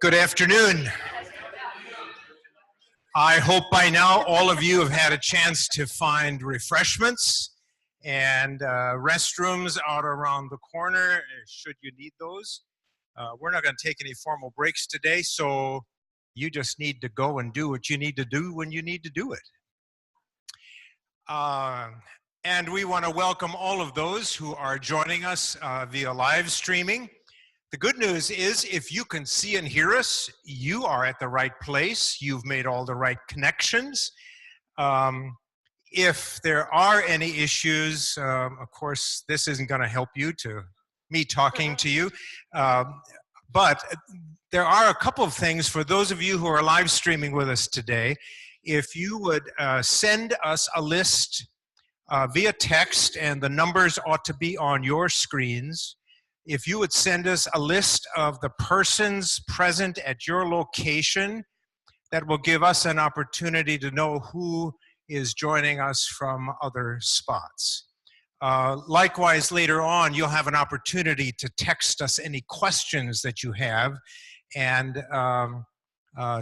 Good afternoon. I hope by now all of you have had a chance to find refreshments and restrooms out around the corner, should you need those. We're not going to take any formal breaks today, so you just need to go and do what you need to do when you need to do it. And we want to welcome all of those who are joining us via live streaming. The good news is if you can see and hear us, you are at the right place. You've made all the right connections. If there are any issues, of course, this isn't going to help you to me talking to you. But there are a couple of things for those of you who are live streaming with us today. If you would send us a list via text, and the numbers ought to be on your screens. If you would send us a list of the persons present at your location, that will give us an opportunity to know who is joining us from other spots. Likewise, later on, you'll have an opportunity to text us any questions that you have, and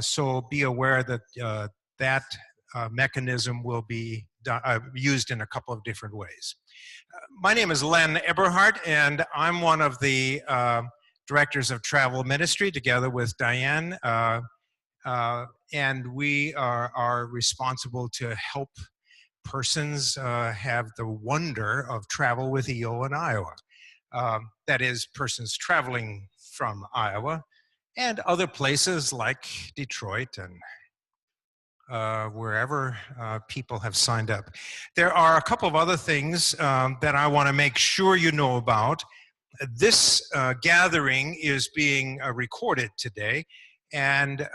so be aware that that mechanism will be used in a couple of different ways. My name is Len Eberhart, and I'm one of the directors of travel ministry together with Diane, and we are responsible to help persons have the wonder of travel with EO in Iowa. That is, persons traveling from Iowa and other places like Detroit and wherever people have signed up. There are a couple of other things that I want to make sure you know about. This gathering is being recorded today, and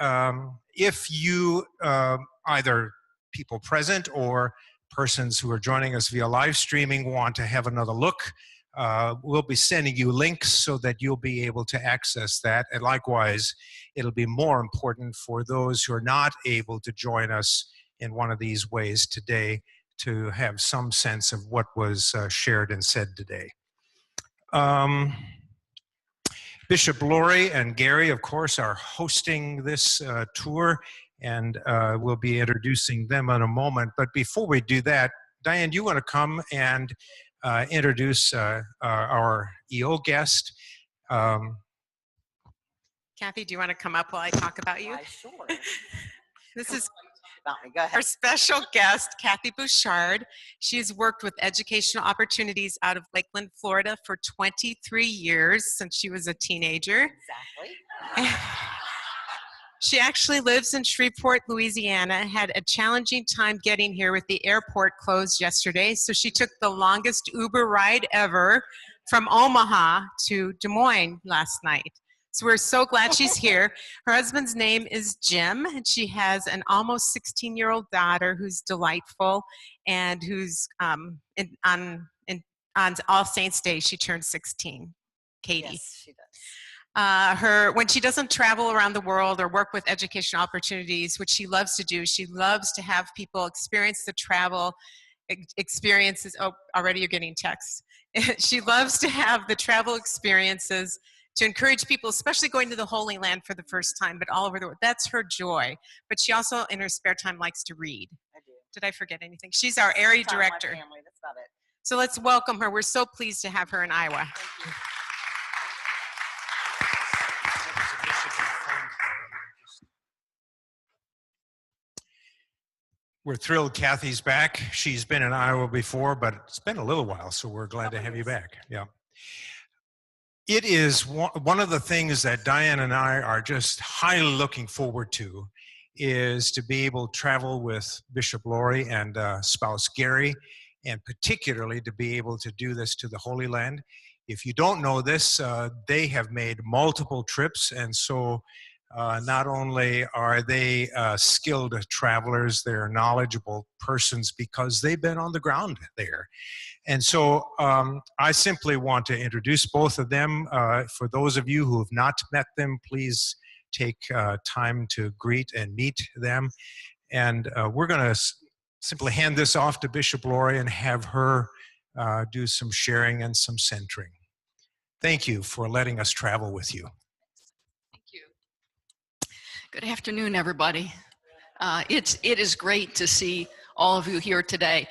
if you, either people present or persons who are joining us via live streaming, want to have another look, we'll be sending you links so that you'll be able to access that. And likewise, it'll be more important for those who are not able to join us in one of these ways today to have some sense of what was shared and said today. Bishop Laurie and Gary, of course, are hosting this tour, and we'll be introducing them in a moment. But before we do that, Diane, do you want to come and introduce our EO guest? Kathy, do you want to come up while I talk about you? Sure. This is Go ahead. our special guest, Kathy Bouchard. She's worked with educational opportunities out of Lakeland, Florida for 23 years since she was a teenager. Exactly. She actually lives in Shreveport, Louisiana, had a challenging time getting here with the airport closed yesterday, so she took the longest Uber ride ever from Omaha to Des Moines last night. So we're so glad she's here. Her husband's name is Jim, and she has an almost 16-year-old daughter who's delightful and who's on All Saints Day, she turned 16, Katie. Yes, she does. When she doesn't travel around the world or work with educational opportunities, which she loves to do, she loves to have people experience the travel experiences. Oh, already you're getting texts. She loves to have the travel experiences to encourage people, especially going to the Holy Land for the first time, but all over the world. That's her joy. But she also, in her spare time, likes to read. I do. Did I forget anything? She's our area director. My family, that's about it. So let's welcome her. We're so pleased to have her in Iowa. Thank you. We're thrilled Kathy's back. She's been in Iowa before, but it's been a little while, so we're glad to have you back. Yeah. It is one of the things that Diane and I are just highly looking forward to, is to be able to travel with Bishop Laurie and spouse Gary, and particularly to be able to do this to the Holy Land. If you don't know this, they have made multiple trips, and so not only are they skilled travelers, they're knowledgeable persons because they've been on the ground there. And so I simply want to introduce both of them. For those of you who have not met them, please take time to greet and meet them. And we're going to simply hand this off to Bishop Laurie and have her do some sharing and some centering. Thank you for letting us travel with you. Thank you. Good afternoon, everybody. It is great to see all of you here today.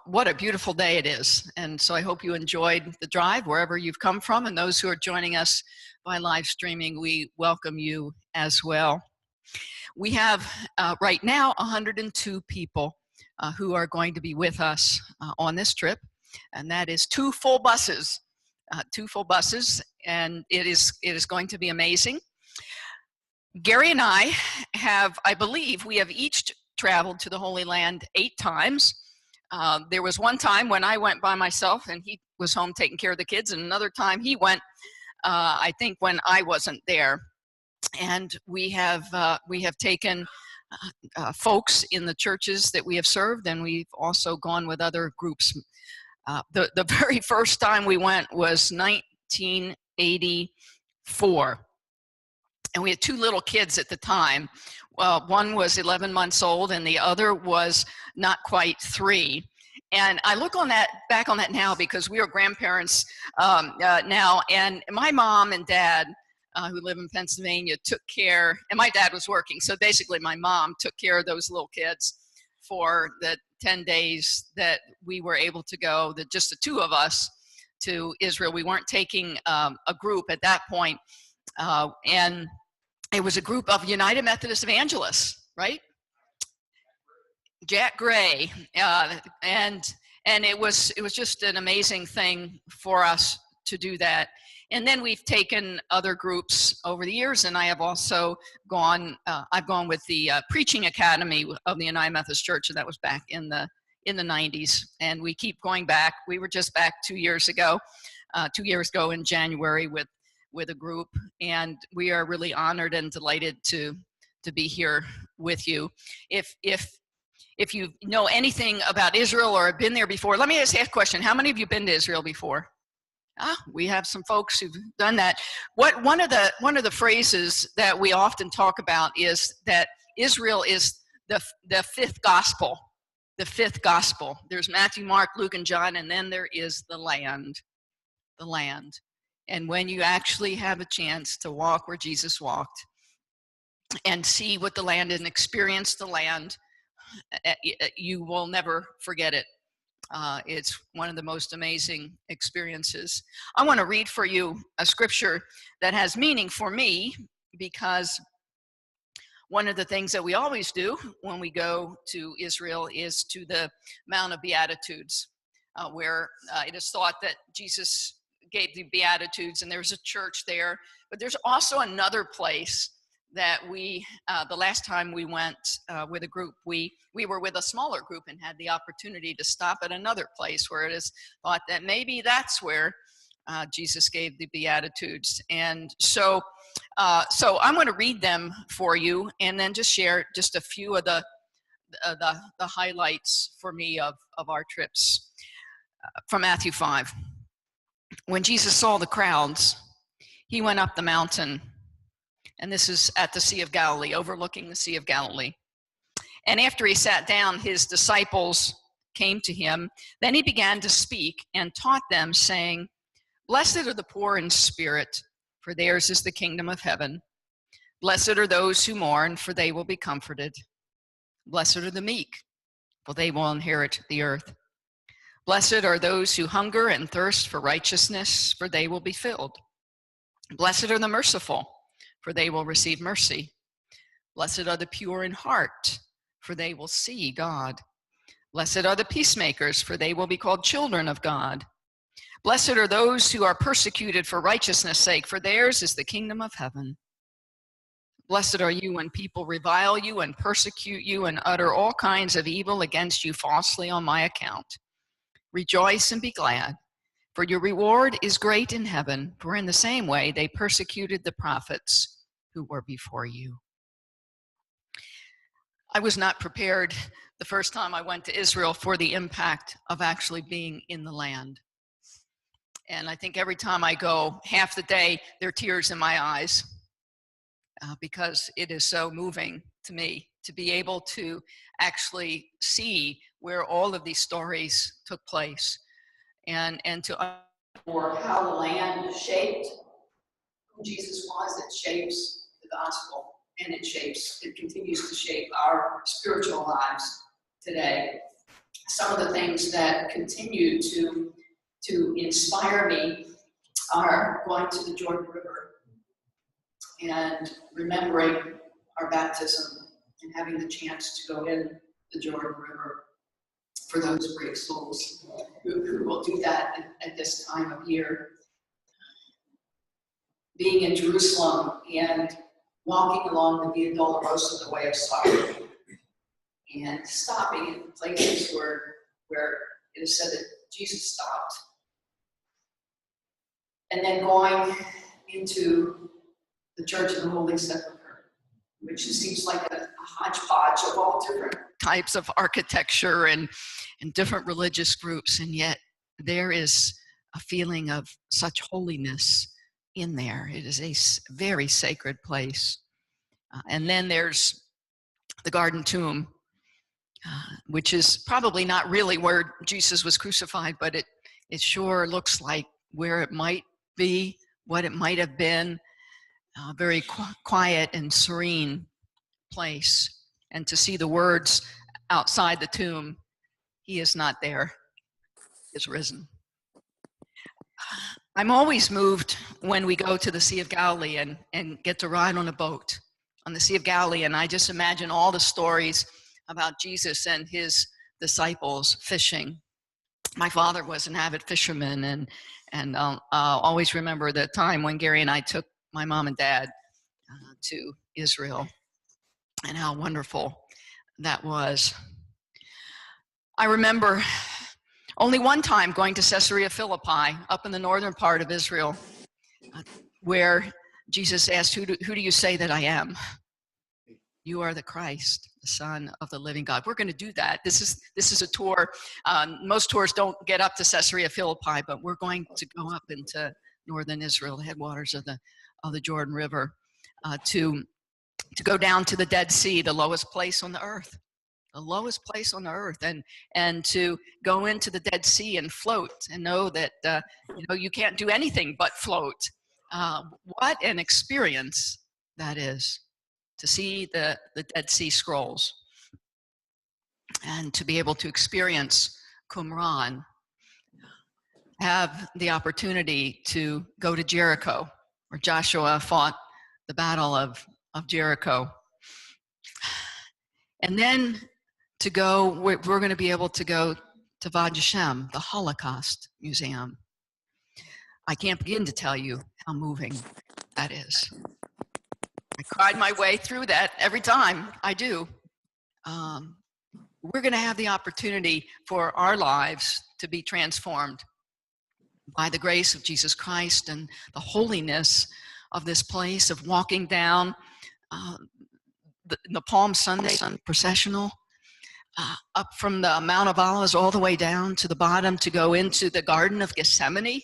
What a beautiful day it is. And so I hope you enjoyed the drive wherever you've come from, and those who are joining us by live streaming, we welcome you as well. We have right now 102 people who are going to be with us on this trip, and that is two full buses, and it is going to be amazing. Gary and I have, I believe, we have each traveled to the Holy Land 8 times. There was one time when I went by myself and he was home taking care of the kids, and another time he went, I think, when I wasn't there. And we have taken folks in the churches that we have served, and we've also gone with other groups. The very first time we went was 1984. And we had 2 little kids at the time. Well, one was 11 months old and the other was not quite 3. And I look back on that now because we are grandparents now. And my mom and dad, who live in Pennsylvania, took care, and my dad was working. So basically my mom took care of those little kids for the 10 days that we were able to go, just the 2 of us, to Israel. We weren't taking a group at that point. And it was a group of United Methodist Evangelists, right? Jack Gray, and it was just an amazing thing for us to do that. And then we've taken other groups over the years, and I have also gone. I've gone with the Preaching Academy of the United Methodist Church, and that was back in the 90s. And we keep going back. We were just back 2 years ago in January with a group, and we are really honored and delighted to be here with you. If you know anything about Israel or have been there before, let me just ask a question. How many of you been to Israel before? We have some folks who've done that. One of the phrases that we often talk about is that Israel is the 5th gospel. The 5th gospel. There's Matthew, Mark, Luke, and John, and then there is the land. The land. And when you actually have a chance to walk where Jesus walked and see what the land and experience the land, you will never forget it. It's one of the most amazing experiences. I want to read for you a scripture that has meaning for me, because one of the things that we always do when we go to Israel is to the Mount of Beatitudes, where it is thought that Jesus gave the Beatitudes, and there's a church there. But there's also another place that we, the last time we went with a group, we were with a smaller group and had the opportunity to stop at another place where it is thought that maybe that's where Jesus gave the Beatitudes. And so I'm going to read them for you and then just share just a few of the highlights for me of our trips. From Matthew 5. When Jesus saw the crowds, he went up the mountain, and this is at the Sea of Galilee, overlooking the Sea of Galilee. And after he sat down, his disciples came to him. Then he began to speak and taught them, saying, "Blessed are the poor in spirit, for theirs is the kingdom of heaven. Blessed are those who mourn, for they will be comforted. Blessed are the meek, for they will inherit the earth. Blessed are those who hunger and thirst for righteousness, for they will be filled. Blessed are the merciful, for they will receive mercy. Blessed are the pure in heart, for they will see God. Blessed are the peacemakers, for they will be called children of God. Blessed are those who are persecuted for righteousness' sake, for theirs is the kingdom of heaven. Blessed are you when people revile you and persecute you and utter all kinds of evil against you falsely on my account. Rejoice and be glad, for your reward is great in heaven, for in the same way they persecuted the prophets who were before you." I was not prepared the first time I went to Israel for the impact of actually being in the land. And I think every time I go, half the day, there are tears in my eyes, because it is so moving to me to be able to actually see where all of these stories took place, and to understand how the land shaped who Jesus was. It shapes the gospel, and it continues to shape our spiritual lives today. Some of the things that continue to inspire me are going to the Jordan River and remembering our baptism and having the chance to go in the Jordan River for those brave souls who will do that at this time of year. Being in Jerusalem and walking along the Via Dolorosa, the Way of Sorrow, and stopping in places where it is said that Jesus stopped. And then going into the Church of the Holy Sepulchre, which seems like a hodgepodge of all different types of architecture and different religious groups, and yet there is a feeling of such holiness in there. It is a very sacred place. And then there's the Garden Tomb, which is probably not really where Jesus was crucified, but it sure looks like where it might be, what it might have been. A very quiet and serene place. And to see the words outside the tomb, "He is not there, he is risen." I'm always moved when we go to the Sea of Galilee and get to ride on a boat on the Sea of Galilee, and I just imagine all the stories about Jesus and his disciples fishing. My father was an avid fisherman, and I'll always remember the time when Gary and I took my mom and dad to Israel, and how wonderful that was. I remember only one time going to Caesarea Philippi, up in the northern part of Israel, where Jesus asked, who do you say that I am? You are the Christ, the Son of the living God. We're going to do that. This is a tour. Most tours don't get up to Caesarea Philippi, but we're going to go up into northern Israel, the headwaters of the Jordan River, to go down to the Dead Sea, the lowest place on the earth. The lowest place on the earth, and to go into the Dead Sea and float and know that you can't do anything but float. What an experience that is, to see the Dead Sea Scrolls and to be able to experience Qumran, have the opportunity to go to Jericho, where Joshua fought the Battle of Jericho, and then to go, we're going to be able to go to Vad Hashem, the Holocaust Museum. I can't begin to tell you how moving that is. I cried my way through that every time I do. We're going to have the opportunity for our lives to be transformed by the grace of Jesus Christ and the holiness of this place, of walking down the Palm Sunday processional, up from the Mount of Olives all the way down to the bottom to go into the Garden of Gethsemane.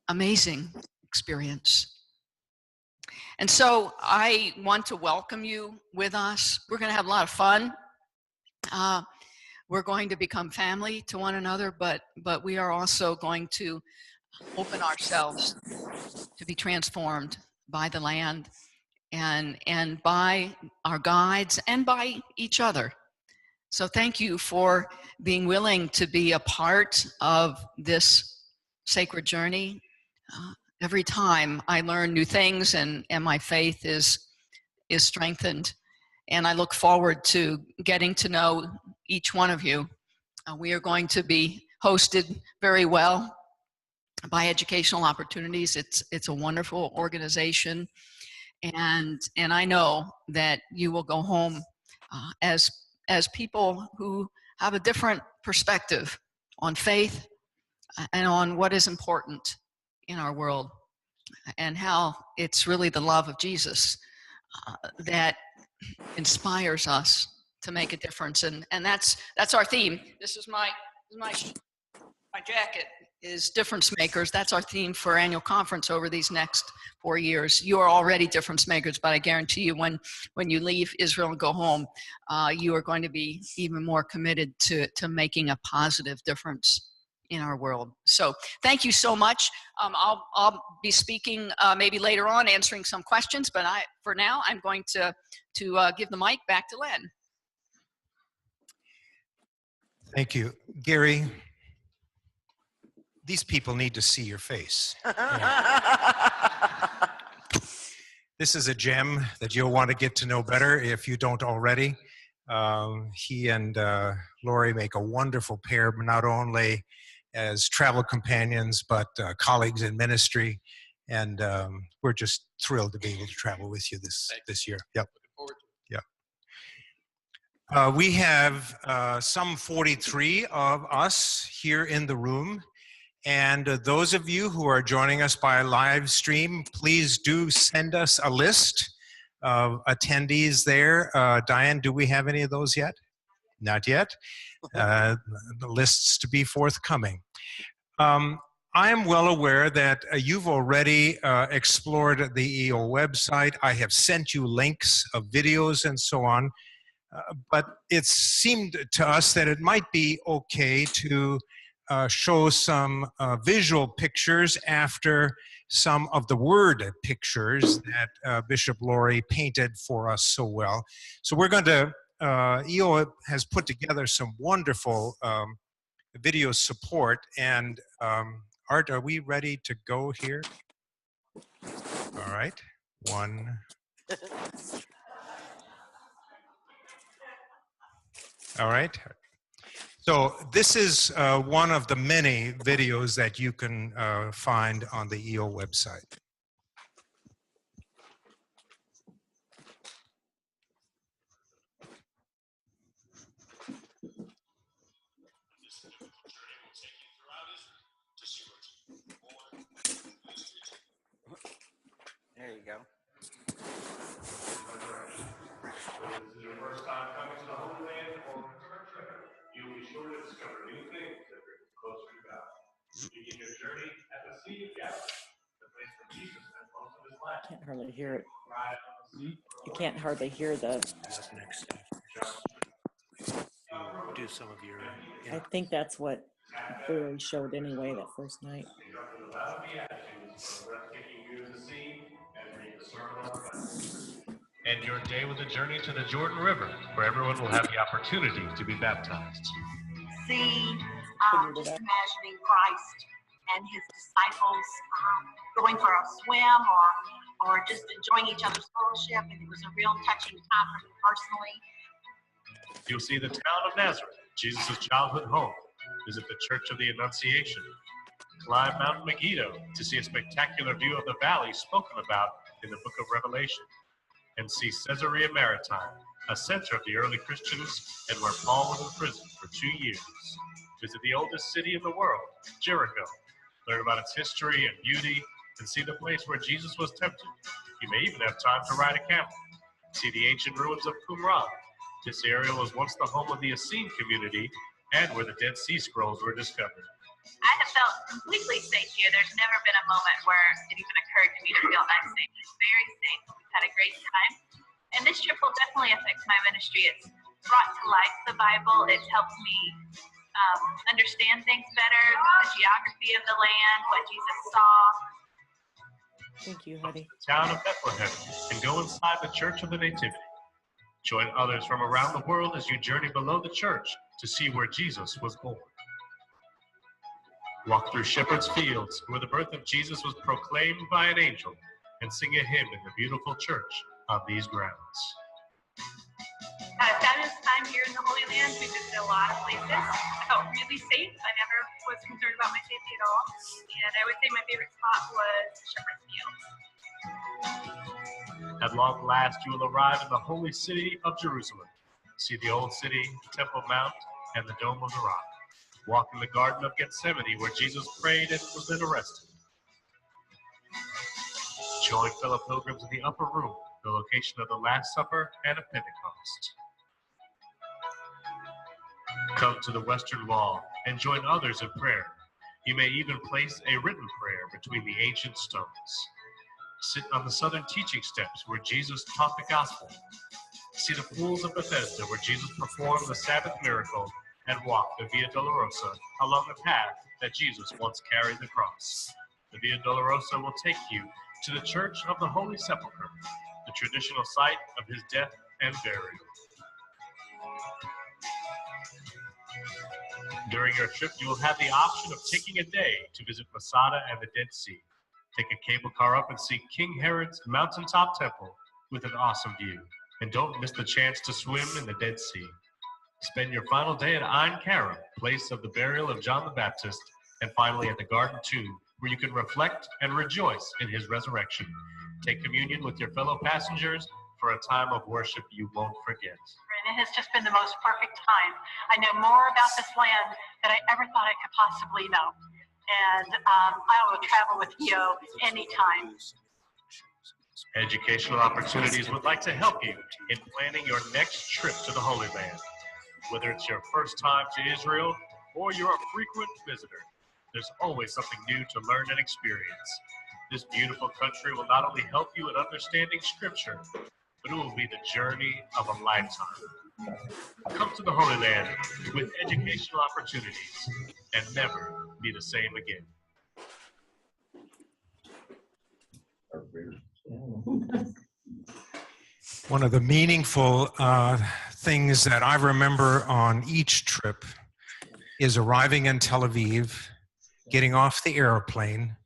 Amazing experience. And so I want to welcome you with us. We're going to have a lot of fun. We're going to become family to one another, but we are also going to open ourselves to be transformed by the land and by our guides and by each other. So thank you for being willing to be a part of this sacred journey. Every time I learn new things and my faith is strengthened, and I look forward to getting to know each one of you. We are going to be hosted very well by Educational Opportunities. It's a wonderful organization. And I know that you will go home as people who have a different perspective on faith and on what is important in our world, and how it's really the love of Jesus that inspires us to make a difference. And that's our theme. This is my jacket is Difference Makers. That's our theme for annual conference over these next 4 years. You are already difference makers, but I guarantee you when you leave Israel and go home, you are going to be even more committed to making a positive difference in our world. So thank you so much. I'll be speaking maybe later on, answering some questions, but for now I'm going to give the mic back to Len. Thank you. Gary, these people need to see your face. This is a gem that you'll want to get to know better if you don't already. He and Laurie make a wonderful pair, not only as travel companions, but colleagues in ministry. And we're just thrilled to be able to travel with you this year. Yep. Yep. We have some 43 of us here in the room. And those of you who are joining us by live stream, please do send us a list of attendees there. Diane, do we have any of those yet? Not yet. The lists to be forthcoming. I am well aware that you've already explored the EO website. I have sent you links of videos and so on. But it seemed to us that it might be okay to show some visual pictures after some of the word pictures that Bishop Laurie painted for us so well. So we're going to, EO has put together some wonderful video support. And Art, are we ready to go here? All right, one. All right. So this is one of the many videos that you can find on the EO website. There you go. You'll be sure to discover new things that bring you closer to God. Begin your journey at the Sea of Galilee, the place where Jesus spent most of his life. Can't hardly hear it. You can't hardly hear the. Next step. Do some of your. I think that's what Laurie showed anyway that first night. And your day with a journey to the Jordan River, where everyone will have the opportunity to be baptized. See, just imagining Christ and his disciples going for a swim or just enjoying each other's fellowship, and it was a real touching time for me personally. You'll see the town of Nazareth, Jesus' childhood home. Visit the Church of the Annunciation. Climb Mount Megiddo to see a spectacular view of the valley spoken about in the book of Revelation. And see Caesarea Maritime, a center of the early Christians and where Paul was in prison for 2 years. Visit the oldest city in the world, Jericho. Learn about its history and beauty and see the place where Jesus was tempted. You may even have time to ride a camel. See the ancient ruins of Qumran. This area was once the home of the Essene community and where the Dead Sea Scrolls were discovered. I have felt completely safe here. There's never been a moment where it even occurred to me to feel unsafe. It's very safe. We've had a great time. And this trip will definitely affect my ministry. It's brought to life the Bible. It's helped me understand things better, the geography of the land, what Jesus saw. Thank you, honey. The town of Bethlehem and go inside the Church of the Nativity. Join others from around the world as you journey below the church to see where Jesus was born. Walk through Shepherd's Fields, where the birth of Jesus was proclaimed by an angel, and sing a hymn in the beautiful church on these grounds. Had a fabulous time here in the Holy Land. We visited a lot of places. I felt really safe. I never was concerned about my safety at all. And I would say my favorite spot was Shepherd's Fields. At long last, you will arrive in the holy city of Jerusalem. See the old city, Temple Mount, and the Dome of the Rock. Walk in the Garden of Gethsemane, where Jesus prayed and was then arrested. Join fellow pilgrims in the upper room, the location of the Last Supper and of Pentecost. Come to the Western Wall and join others in prayer. You may even place a written prayer between the ancient stones. Sit on the southern teaching steps where Jesus taught the gospel. See the pools of Bethesda where Jesus performed the Sabbath miracle and walk the Via Dolorosa along the path that Jesus once carried the cross. The Via Dolorosa will take you to the Church of the Holy Sepulchre, the traditional site of his death and burial. During your trip, you will have the option of taking a day to visit Masada and the Dead Sea. Take a cable car up and see King Herod's mountaintop temple with an awesome view. And don't miss the chance to swim in the Dead Sea. Spend your final day at Ein Karim, place of the burial of John the Baptist, and finally at the Garden Tomb, where you can reflect and rejoice in his resurrection. Take communion with your fellow passengers for a time of worship you won't forget. And it has just been the most perfect time. I know more about this land than I ever thought I could possibly know. And I will travel with you anytime. Educational Opportunities would like to help you in planning your next trip to the Holy Land. Whether it's your first time to Israel or you're a frequent visitor, there's always something new to learn and experience. This beautiful country will not only help you in understanding Scripture, but it will be the journey of a lifetime. Come to the Holy Land with educational opportunities and never be the same again. One of the meaningful things that I remember on each trip is arriving in Tel Aviv, getting off the airplane,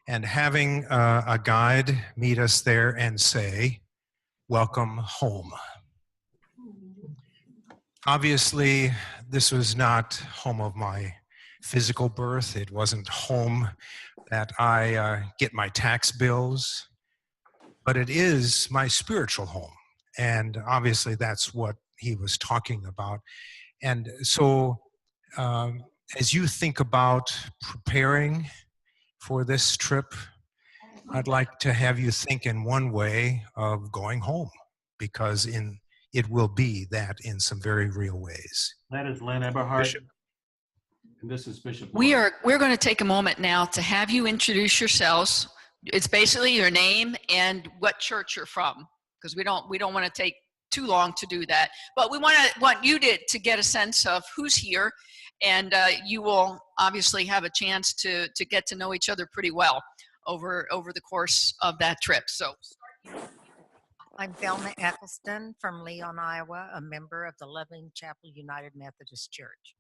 and having a guide meet us there and say, "Welcome home." Obviously, this was not home of my physical birth. It wasn't home that I get my tax bills, but it is my spiritual home. And obviously that's what he was talking about. And so as you think about preparing for this trip, I'd like to have you think in one way of going home, because it will be that in some very real ways. That is Lynn Eberhart. Bishop. And this is Bishop. We're going to take a moment now to have you introduce yourselves. It's basically your name and what church you're from, because we don't want to take too long to do that. But we want you to get a sense of who's here, and you will obviously have a chance to get to know each other pretty well over the course of that trip. So. I'm Velma Eccleston from Leon, Iowa, a member of the Loving Chapel United Methodist Church.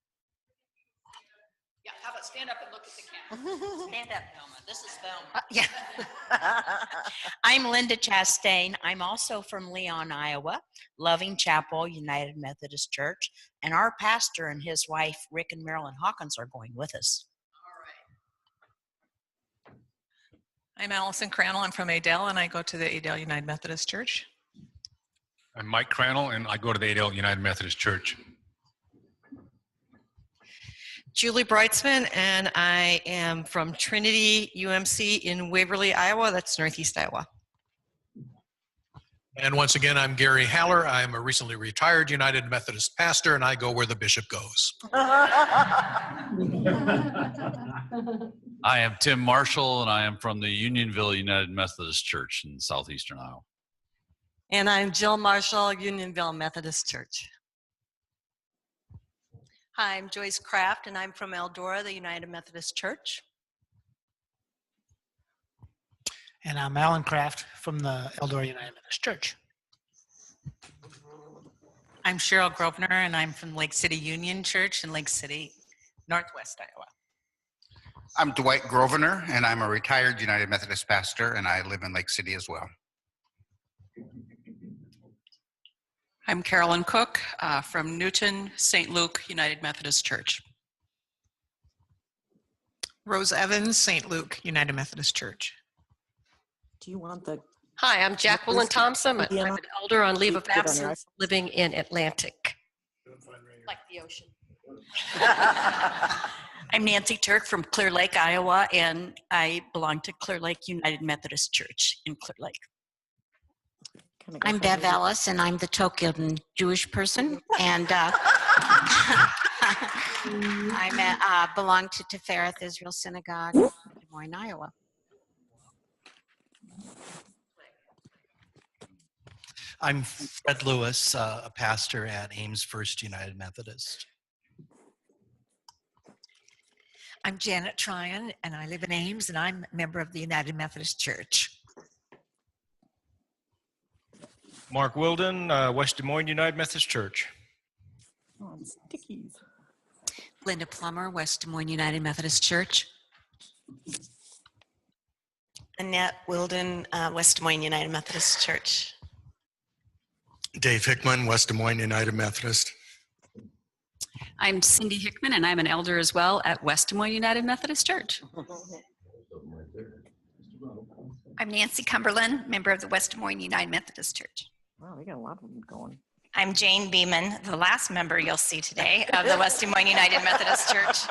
Yeah, how about stand up and look at the camera? Stand up, Velma. This is Velma. Yeah. I'm Linda Chastain. I'm also from Leon, Iowa, Loving Chapel United Methodist Church, and our pastor and his wife, Rick and Marilyn Hawkins, are going with us. I'm Allison Crannell. I'm from Adel, and I go to the Adel United Methodist Church. I'm Mike Crannell, and I go to the Adel United Methodist Church. Julie Breitzman, and I am from Trinity UMC in Waverly, Iowa. That's Northeast Iowa. And once again, I'm Gary Haller. I'm a recently retired United Methodist pastor, and I go where the bishop goes. I am Tim Marshall, and I am from the Unionville United Methodist Church in southeastern Iowa. And I'm Jill Marshall, Unionville Methodist Church. Hi, I'm Joyce Kraft, and I'm from Eldora, the United Methodist Church. And I'm Alan Kraft from the Eldora United Methodist Church. I'm Cheryl Grosvenor, and I'm from Lake City Union Church in Lake City, Northwest Iowa. I'm Dwight Grosvenor, and I'm a retired United Methodist pastor, and I live in Lake City as well. I'm Carolyn Cook from Newton, St. Luke United Methodist Church. Rose Evans, St. Luke United Methodist Church. Do you want the... Hi, I'm Jacqueline Thompson. I'm an elder on leave of absence living in Atlantic. Like the ocean. I'm Nancy Turk from Clear Lake, Iowa, and I belong to Clear Lake United Methodist Church in Clear Lake. I'm Bev Ellis, and I'm the token Jewish person, and I belong to Tifereth Israel Synagogue in Des Moines, Iowa. I'm Fred Lewis, a pastor at Ames First United Methodist. I'm Janet Tryon, and I live in Ames, and I'm a member of the United Methodist Church. Mark Wilden, West Des Moines United Methodist Church. Oh, stickies. Linda Plummer, West Des Moines United Methodist Church. Annette Wilden, West Des Moines United Methodist Church. Dave Hickman, West Des Moines United Methodist. I'm Cindy Hickman, and I'm an elder as well at West Des Moines United Methodist Church. I'm Nancy Cumberland, member of the West Des Moines United Methodist Church. Wow, we got a lot of them going. I'm Jane Beeman, the last member you'll see today of the West Des Moines United Methodist Church.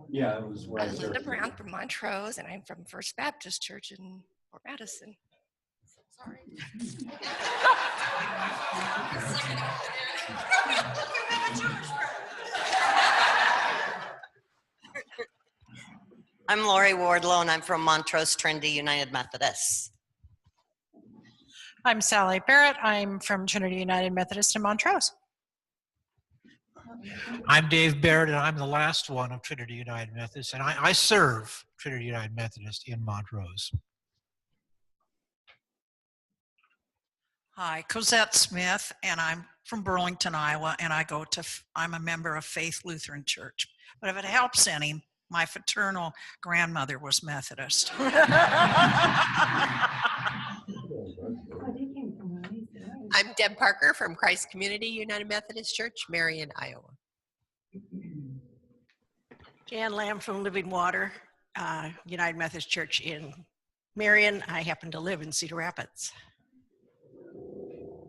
Yeah, it was where I I'm Linda started. Brown from Montrose, and I'm from First Baptist Church in Fort Madison. Sorry. I'm Laurie Wardlow, and I'm from Montrose Trinity United Methodist. I'm Sally Barrett. I'm from Trinity United Methodist in Montrose. I'm Dave Barrett, and I'm the last one of Trinity United Methodist, and I serve Trinity United Methodist in Montrose. Hi, Cosette Smith, and I'm from Burlington, Iowa, and I'm a member of Faith Lutheran Church. But if it helps any, my fraternal grandmother was Methodist. I'm Deb Parker from Christ Community United Methodist Church, Marion, Iowa. Jan Lamb from Living Water, United Methodist Church in Marion. I happen to live in Cedar Rapids.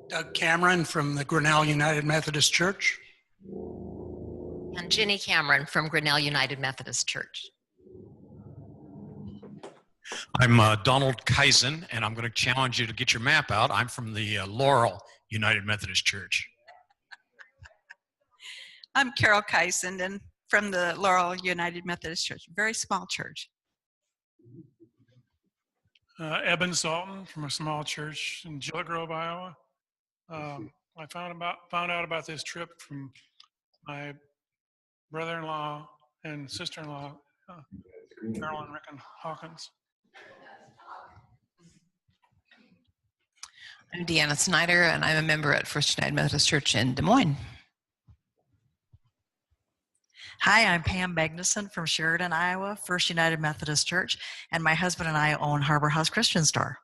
Doug Cameron from the Grinnell United Methodist Church. And Jenny Cameron from Grinnell United Methodist Church. I'm Donald Kaizen, and I'm going to challenge you to get your map out. I'm from the Laurel United Methodist Church. I'm Carol Kaizen, and from the Laurel United Methodist Church, very small church. Eben Salton from a small church in Gillett Grove, Iowa. I found out about this trip from my brother-in-law and sister-in-law, Carol and Rick and Hawkins. I'm Deanna Snyder, and I'm a member at First United Methodist Church in Des Moines. Hi, I'm Pam Magnuson from Sheridan, Iowa, First United Methodist Church, and my husband and I own Harbor House Christian Store.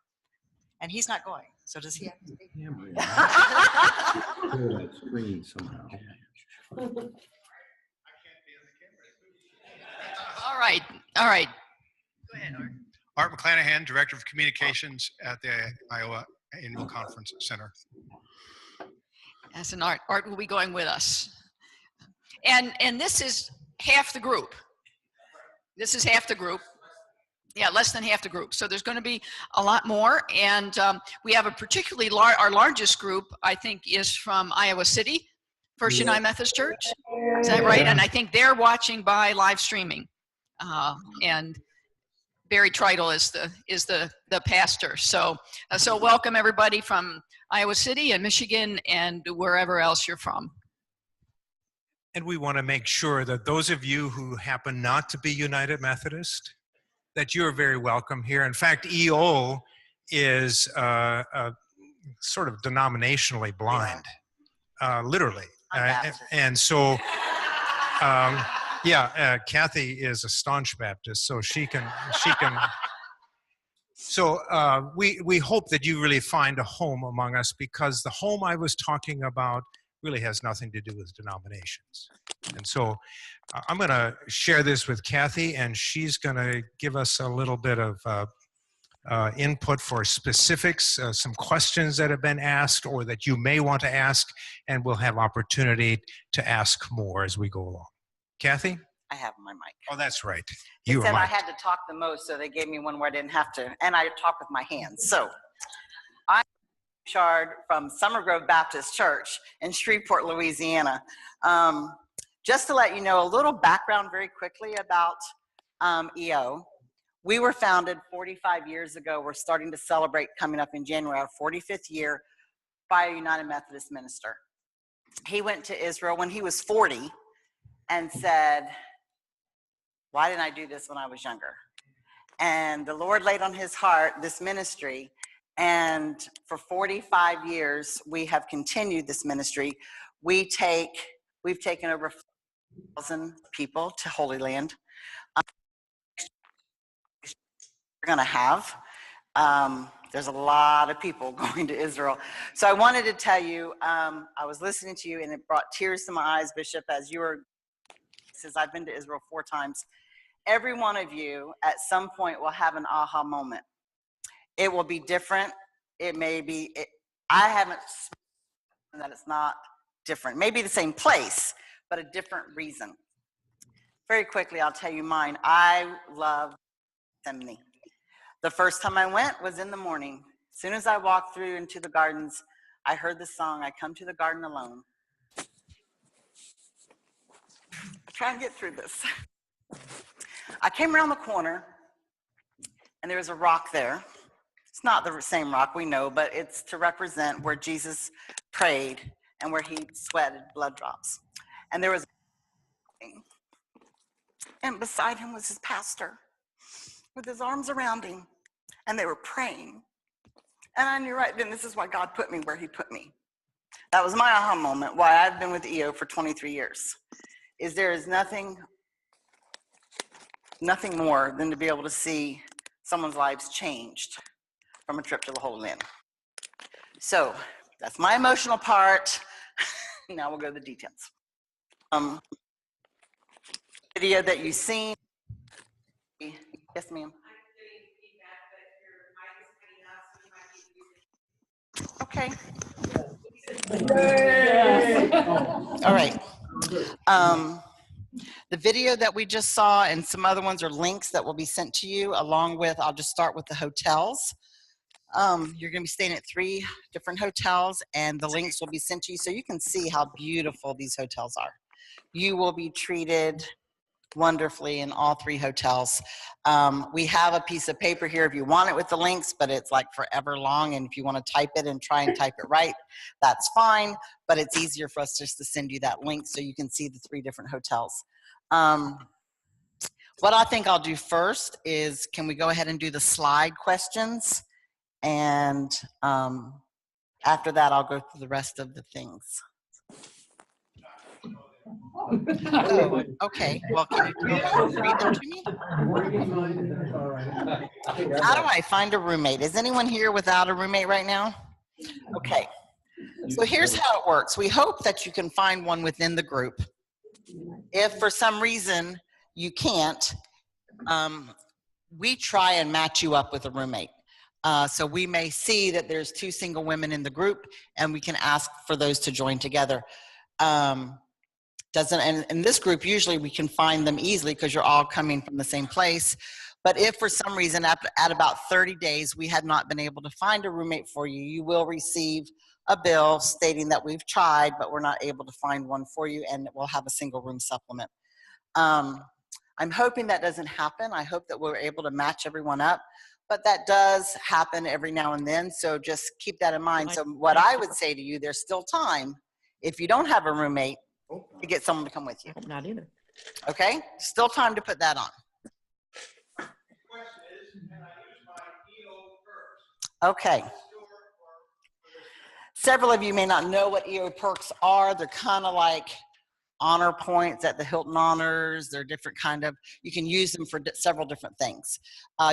And he's not going, so does he have to be? That screen somehow. All right. Go ahead, Art. Art McClanahan, Director of Communications at the Iowa Annual Conference Center. Yes, and Art will be going with us. And this is half the group. This is half the group. Yeah, less than half the group. So there's going to be a lot more. And we have a particularly our largest group, I think, is from Iowa City, First United Methodist Church. Is that right? And I think they're watching by live streaming. And Barry Tritle is the pastor. So welcome everybody from Iowa City and Michigan and wherever else you're from. And we want to make sure that those of you who happen not to be United Methodist, that you're very welcome here. In fact, EO is sort of denominationally blind, literally. And so, Kathy is a staunch Baptist, so she can. So we hope that you really find a home among us, because the home I was talking about really has nothing to do with denominations. And so I'm going to share this with Kathy, and she's going to give us a little bit of input for specifics, some questions that have been asked or that you may want to ask, and we'll have opportunity to ask more as we go along. Kathy? I have my mic. Oh, that's right. They said I mic'd. had to talk the most, so they gave me one where I didn't have to, and I talk with my hands. So I'm Bouchard from Summer Grove Baptist Church in Shreveport, Louisiana. Just to let you know a little background very quickly about EO. We were founded 45 years ago. We're starting to celebrate coming up in January our 45th year by a United Methodist minister. He went to Israel when he was 40 and said, why didn't I do this when I was younger? And the Lord laid on his heart this ministry. And for 45 years, we have continued this ministry. We've taken over 1,000 people to Holy Land. We're going to have. There's a lot of people going to Israel. So I wanted to tell you, I was listening to you and it brought tears to my eyes, Bishop, as you were, since I've been to Israel 4 times. Every one of you at some point will have an aha moment. It will be different. It may be, I haven't seen that it's not different. Maybe the same place, but a different reason. Very quickly, I'll tell you mine. I love Gethsemane. The first time I went was in the morning. As soon as I walked through into the gardens, I heard the song, I come to the garden alone. Try and get through this. I came around the corner, and there was a rock there. It's not the same rock, we know, but it's to represent where Jesus prayed and where he sweated blood drops. And there was and beside him was his pastor with his arms around him, and they were praying. And I knew right then, this is why God put me where he put me. That was my aha moment, why I've been with EO for 23 years, is there is nothing more than to be able to see someone's lives changed from a trip to the Holy Land. So that's my emotional part. Now we'll go to the details. Video that you've seen. Yes, ma'am. Okay. All right. The video that we just saw and some other ones are links that will be sent to you along with, I'll just start with the hotels. You're going to be staying at 3 different hotels and the links will be sent to you so you can see how beautiful these hotels are. You will be treated wonderfully in all 3 hotels. We have a piece of paper here if you want it with the links, but it's like forever long, and if you want to type it and try and type it right, that's fine, but it's easier for us just to send you that link so you can see the 3 different hotels. What I think I'll do first is, can we go ahead and do the slide questions? And after that, I'll go through the rest of the things. Oh, okay. Well, can you read them to me? How do I find a roommate? Is anyone here without a roommate right now? Okay. So here's how it works. We hope that you can find one within the group. If for some reason you can't, we try and match you up with a roommate. So we may see that there's 2 single women in the group and we can ask for those to join together. And in this group, usually we can find them easily because you're all coming from the same place. But if for some reason at about 30 days we had not been able to find a roommate for you, you will receive a bill stating that we've tried, but we're not able to find one for you, and we'll have a single room supplement. I'm hoping that doesn't happen. I hope that we're able to match everyone up, but that does happen every now and then, so just keep that in mind. So what I would say to you, there's still time, if you don't have a roommate, to get someone to come with you. Not either. Okay? Still time to put that on. Okay. Several of you may not know what EO perks are. They're kind of like honor points at the Hilton Honors. They're different kind of, you can use them for several different things.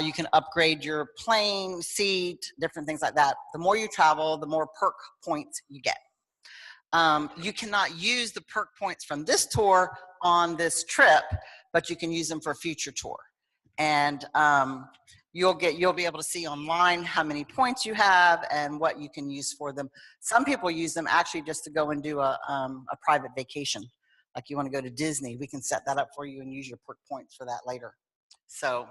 You can upgrade your plane, seat, different things like that. The more you travel, the more perk points you get. You cannot use the perk points from this tour on this trip, but you can use them for a future tour. And you'll be able to see online how many points you have and what you can use for them. Some people use them actually just to go and do a private vacation. Like you want to go to Disney, we can set that up for you and use your perk points for that later. So,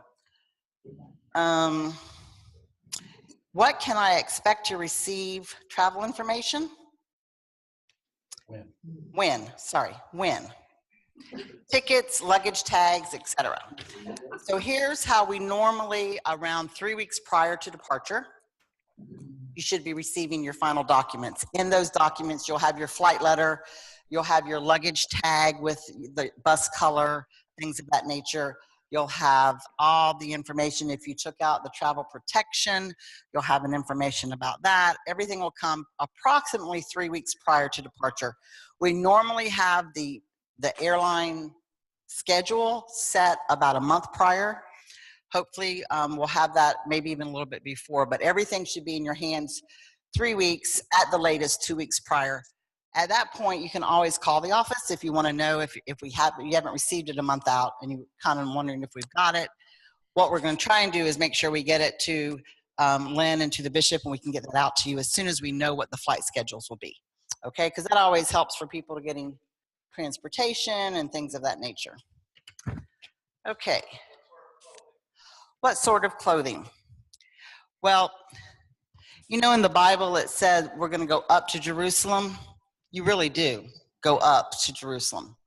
what can I expect to receive travel information? When. Tickets, luggage tags, etc. So here's how we normally, around 3 weeks prior to departure, you should be receiving your final documents. In those documents, you'll have your flight letter, You'll have your luggage tag with the bus color, things of that nature. You'll have all the information. If you took out the travel protection, you'll have an information about that. Everything will come approximately 3 weeks prior to departure. We normally have the airline schedule set about a month prior. Hopefully we'll have that maybe even a little bit before, but everything should be in your hands 3 weeks, at the latest 2 weeks prior. At that point, you can always call the office if you want to know if you haven't received it a month out and you're kind of wondering if we've got it. What we're going to try and do is make sure we get it to Lynn and to the bishop, and we can get that out to you as soon as we know what the flight schedules will be. Okay, because that always helps for people to getting transportation and things of that nature. Okay. What sort of clothing? Well, you know, in the Bible it said we're going to go up to Jerusalem. You really do go up to Jerusalem.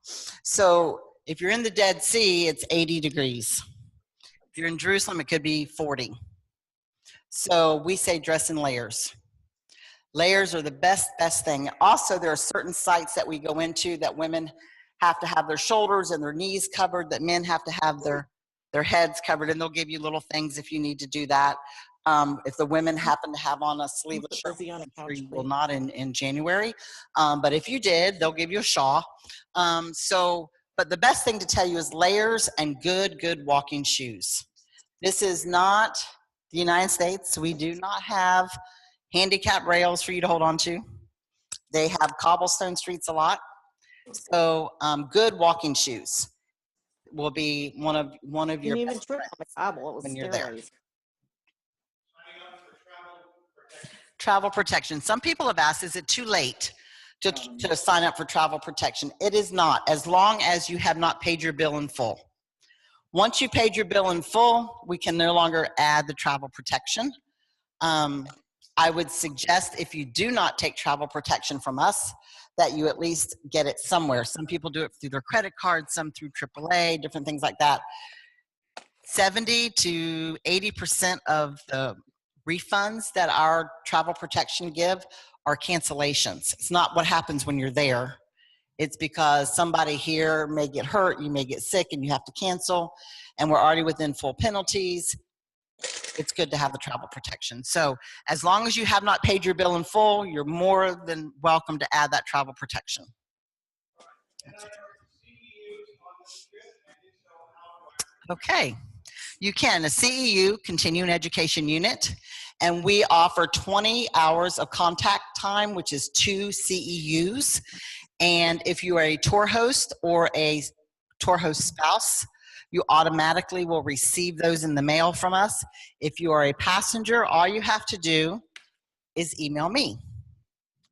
So if you're in the Dead Sea, it's 80 degrees. If you're in Jerusalem, it could be 40. So we say dress in layers. Layers are the best thing. Also, there are certain sites that we go into that women have to have their shoulders and their knees covered, that men have to have their heads covered, and they'll give you little things if you need to do that. If the women happen to have on a sleeveless shirt, you will not in January. But if you did, they'll give you a shawl. But the best thing to tell you is layers and good walking shoes. This is not the United States. We do not have handicap rails for you to hold on to. They have cobblestone streets a lot. So good walking shoes will be one of your best friends when you're there. Travel protection. Some people have asked, is it too late to sign up for travel protection? It is not, as long as you have not paid your bill in full. Once you paid your bill in full, we can no longer add the travel protection. I would suggest, if you do not take travel protection from us, that you at least get it somewhere. Some people do it through their credit card, some through AAA, different things like that. 70 to 80% of the refunds that our travel protection give are cancellations. It's not what happens when you're there. It's because somebody here may get hurt, you may get sick, and you have to cancel, and we're already within full penalties. It's good to have the travel protection. So as long as you have not paid your bill in full, you're more than welcome to add that travel protection. Okay. You can, a CEU, Continuing Education Unit, and we offer 20 hours of contact time, which is 2 CEUs. And if you are a tour host or a tour host spouse, you automatically will receive those in the mail from us. If you are a passenger, all you have to do is email me.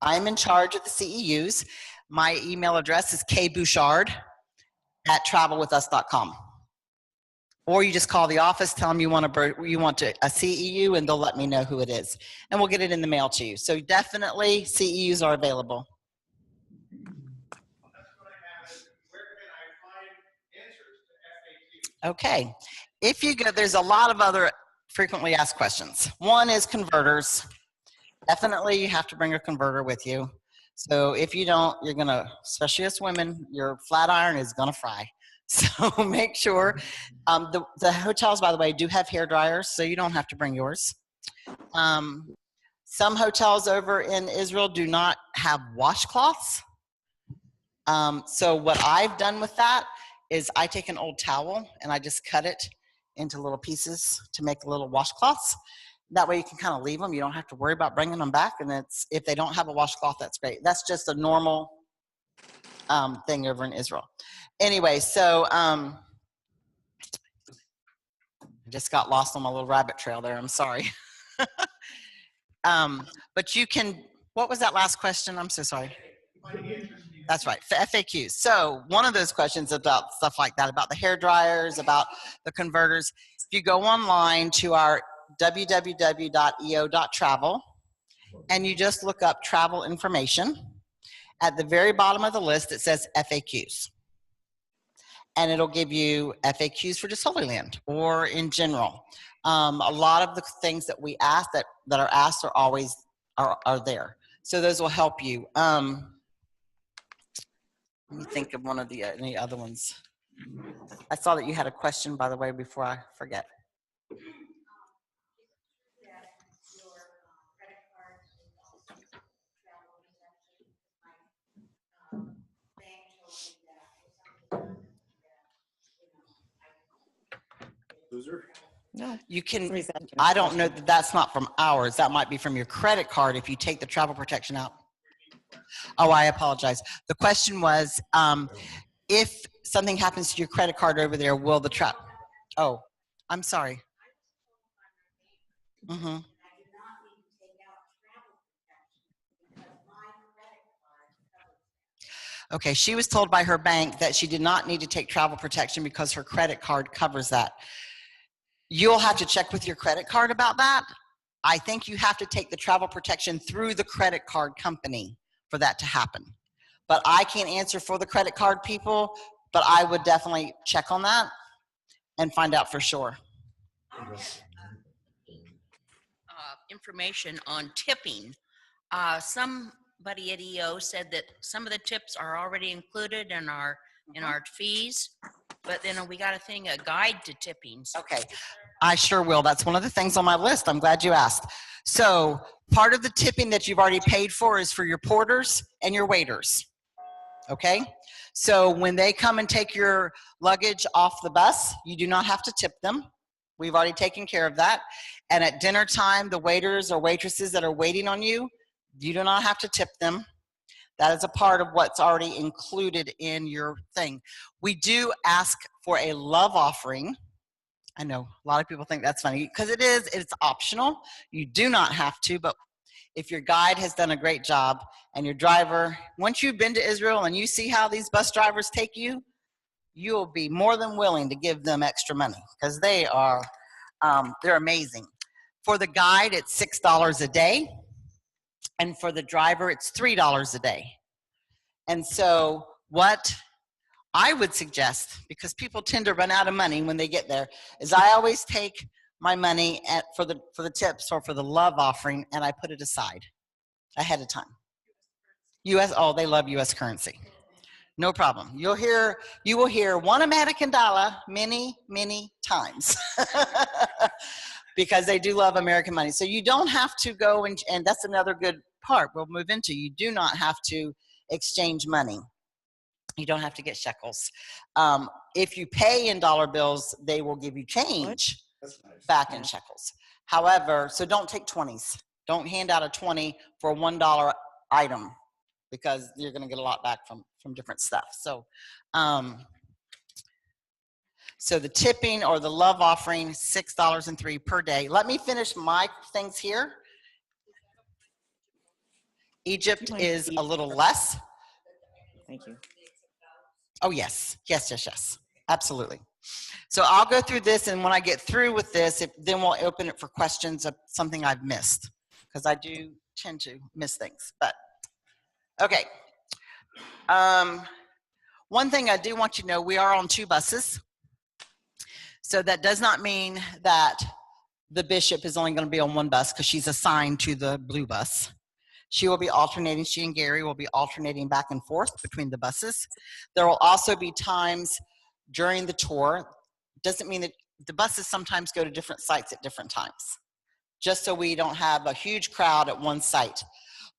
I'm in charge of the CEUs. My email address is kbouchard@travelwithus.com. Or you just call the office, tell them you want a CEU, and they'll let me know who it is. And we'll get it in the mail to you. So definitely CEUs are available. Okay. If you go, there's a lot of other frequently asked questions. One is converters. Definitely you have to bring a converter with you. So if you don't, you're going to, especially as women, your flat iron is going to fry. So make sure. The hotels, by the way, do have hair dryers, so you don't have to bring yours. Some hotels over in Israel do not have washcloths. So what I've done with that is I take an old towel and I just cut it into little pieces to make little washcloths. That way you can kind of leave them. You don't have to worry about bringing them back. And if they don't have a washcloth, that's great. That's just a normal thing over in Israel. Anyway, so I just got lost on my little rabbit trail there. I'm sorry. But you can, what was that last question? I'm so sorry. That's right, FAQs. So one of those questions about stuff like that, about the hair dryers, about the converters, if you go online to our www.eo.travel and you just look up travel information, at the very bottom of the list it says FAQs. And it'll give you FAQs for just Holy Land or in general. A lot of the things that we ask that are asked are always are there. So those will help you. Let me think of one of the any other ones. I saw that you had a question, by the way, before I forget. No, you can. I don't know that that's not from ours. That might be from your credit card if you take the travel protection out. Oh, I apologize. The question was, if something happens to your credit card over there, will the trap? Oh, I'm sorry. Mm-hmm. Okay, she was told by her bank that she did not need to take travel protection because her credit card covers that. You'll have to check with your credit card about that. I think you have to take the travel protection through the credit card company for that to happen. But I can't answer for the credit card people, but I would definitely check on that and find out for sure. Information on tipping. Somebody at EO said that some of the tips are already included in our fees, but then we got a guide to tipping. Okay, I sure will. That's one of the things on my list. I'm glad you asked. So part of the tipping that you've already paid for is for your porters and your waiters. Okay, so when they come and take your luggage off the bus, you do not have to tip them. We've already taken care of that. And at dinner time, the waiters or waitresses that are waiting on you, you do not have to tip them. That is a part of what's already included in your thing. We do ask for a love offering. I know a lot of people think that's funny because it's optional. You do not have to, but if your guide has done a great job and your driver, once you've been to Israel and you see how these bus drivers take you, you'll be more than willing to give them extra money because they're amazing. For the guide, it's $6 a day. And for the driver, it's $3 a day. And so what I would suggest, because people tend to run out of money when they get there, is I always take my money for the tips or for the love offering, and I put it aside ahead of time. Oh, they love U.S. currency. No problem. You will hear one American dollar many, many times because they do love American money. So you don't have to go and that's another good part we'll move into. You do not have to exchange money. You don't have to get shekels. If you pay in dollar bills, they will give you change back in shekels. However, so don't take 20s. Don't hand out a 20 for a $1 item because you're going to get a lot back from different stuff. So, so the tipping or the love offering, $6.03 per day. Let me finish my things here. Egypt is a little less. Thank you. Oh, yes. Yes. Absolutely. So I'll go through this, and when I get through with this, then we'll open it for questions of something I've missed, because I do tend to miss things. But, okay. One thing I do want you to know, we are on 2 buses. So that does not mean that the bishop is only going to be on 1 bus because she's assigned to the blue bus. She will be alternating, she and Gary will be alternating back and forth between the buses. There will also be times during the tour. Doesn't mean that the buses sometimes go to different sites at different times, just so we don't have a huge crowd at one site.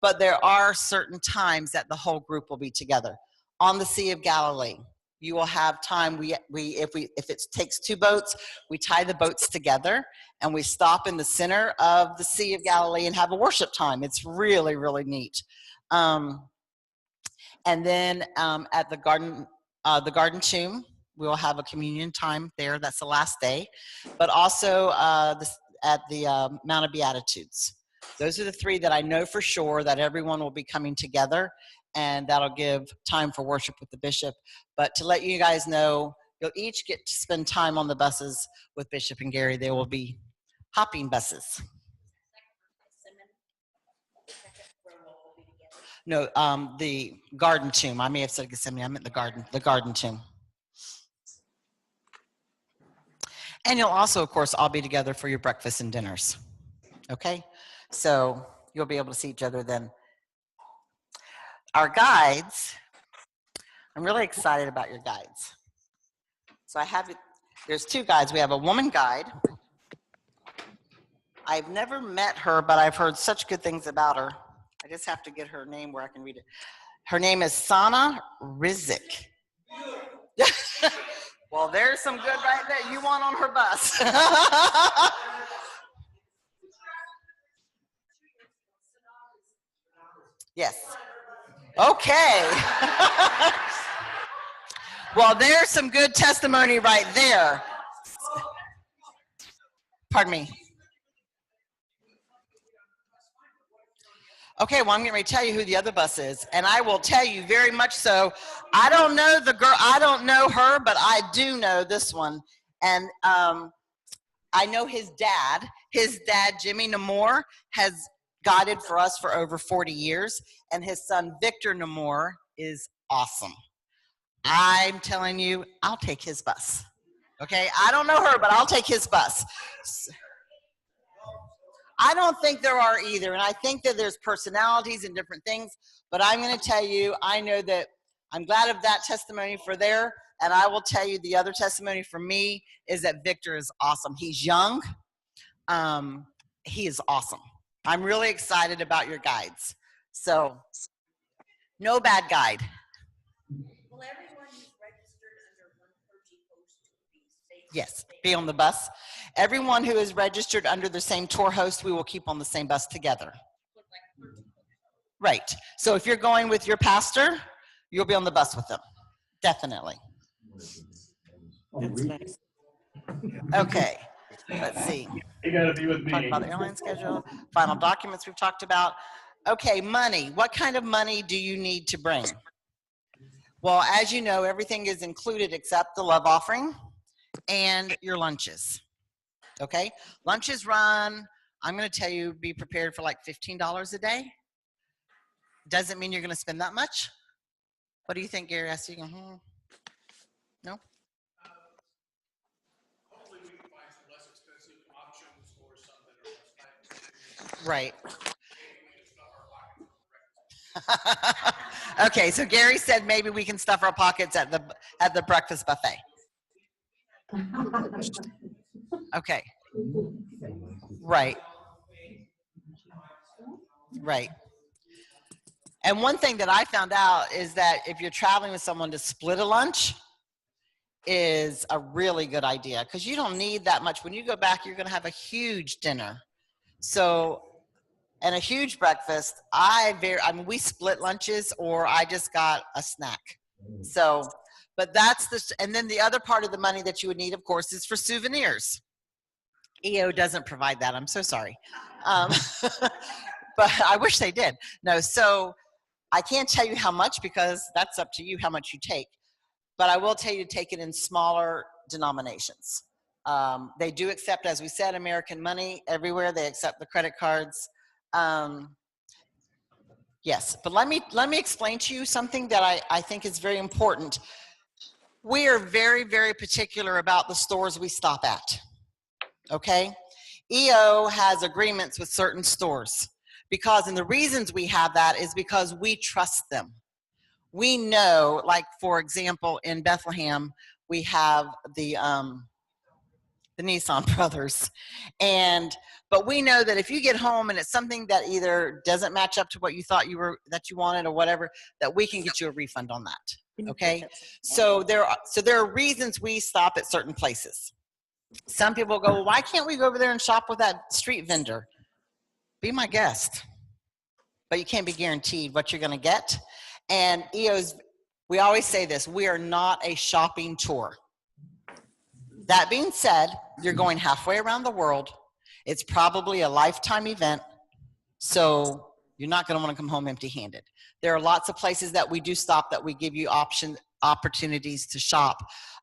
But there are certain times that the whole group will be together. On the Sea of Galilee, you will have time, if it takes 2 boats, we tie the boats together and we stop in the center of the Sea of Galilee and have a worship time. It's really, really neat. And then at the Garden Tomb, we'll have a communion time there. That's the last day. But also at the Mount of Beatitudes. Those are the 3 that I know for sure that everyone will be coming together, and that'll give time for worship with the bishop. But to let you guys know, you'll each get to spend time on the buses with Bishop and Gary. They will be hopping buses. No, the Garden Tomb. I may have said Gethsemane. I meant the Garden Tomb. And you'll also, of course, all be together for your breakfasts and dinners. Okay? So you'll be able to see each other then. Our guides I'm really excited about your guides. So I have, there's two guides. We have a woman guide. I've never met her, but I've heard such good things about her. I just have to get her name where I can read it. Her name is Sana Rizik. Well, there's some good right there. You want on her bus. Yes. Okay. Well, there's some good testimony right there. Pardon me. Okay, well, I'm getting ready to tell you who the other bus is, and I will tell you very much so. I don't know the girl, I don't know her, but I do know this one. And I know his dad. His dad, Jimmy Namor, has guided for us for over 40 years, and his son, Victor Namor, is awesome. I'm telling you, I'll take his bus. Okay, I don't know her, but I'll take his bus. I don't think there are either, and I think that there's personalities and different things, but I'm going to tell you, I know that I'm glad of that testimony for there, and I will tell you the other testimony for me is that Victor is awesome. He's young. He is awesome. I'm really excited about your guides. So, no bad guide. Will everyone who's registered under one clergy post be safe? Yes, be on the bus. Everyone who is registered under the same tour host, we will keep on the same bus together. Right. So if you're going with your pastor, you'll be on the bus with them. Definitely. That's nice. Okay. Let's see. You gotta be with me. Talk about the airline schedule, final documents we've talked about. Okay, money. What kind of money do you need to bring? Well, as you know, everything is included except the love offering and your lunches. Okay, lunches run, I'm going to tell you, be prepared for like $15 a day. Doesn't mean you're going to spend that much. What do you think, Gary? I see you. No? Hopefully we can find some less expensive options or some that are less Right. Okay, so Gary said maybe we can stuff our pockets at the breakfast buffet. Okay. Right. Right. And one thing that I found out is that if you're traveling with someone, to split a lunch is a really good idea, because you don't need that much. When you go back, you're going to have a huge dinner. So, and a huge breakfast. I mean, we split lunches, or I just got a snack. So, but that's and then the other part of the money that you would need, of course, is for souvenirs. EO doesn't provide that. I'm so sorry. But I wish they did. No, so I can't tell you how much, because that's up to you how much you take. But I will tell you to take it in smaller denominations. They do accept, as we said, American money everywhere. They accept the credit cards. Yes, but let me explain to you something that I think is very important. We are very, very particular about the stores we stop at. Okay? EO has agreements with certain stores, because, and the reasons we have that is because we trust them. We know, like, for example, in Bethlehem, we have the Nissan brothers. But we know that if you get home and it's something that either doesn't match up to what you thought that you wanted or whatever, that we can get you a refund on that. Okay? So there are reasons we stop at certain places. Some people go, well, why can't we go over there and shop with that street vendor? Be my guest. But you can't be guaranteed what you're going to get. And EO's, we always say this, we are not a shopping tour. That being said, you're going halfway around the world. It's probably a lifetime event, so you're not going to want to come home empty-handed. There are lots of places that we do stop that we give you opportunities to shop.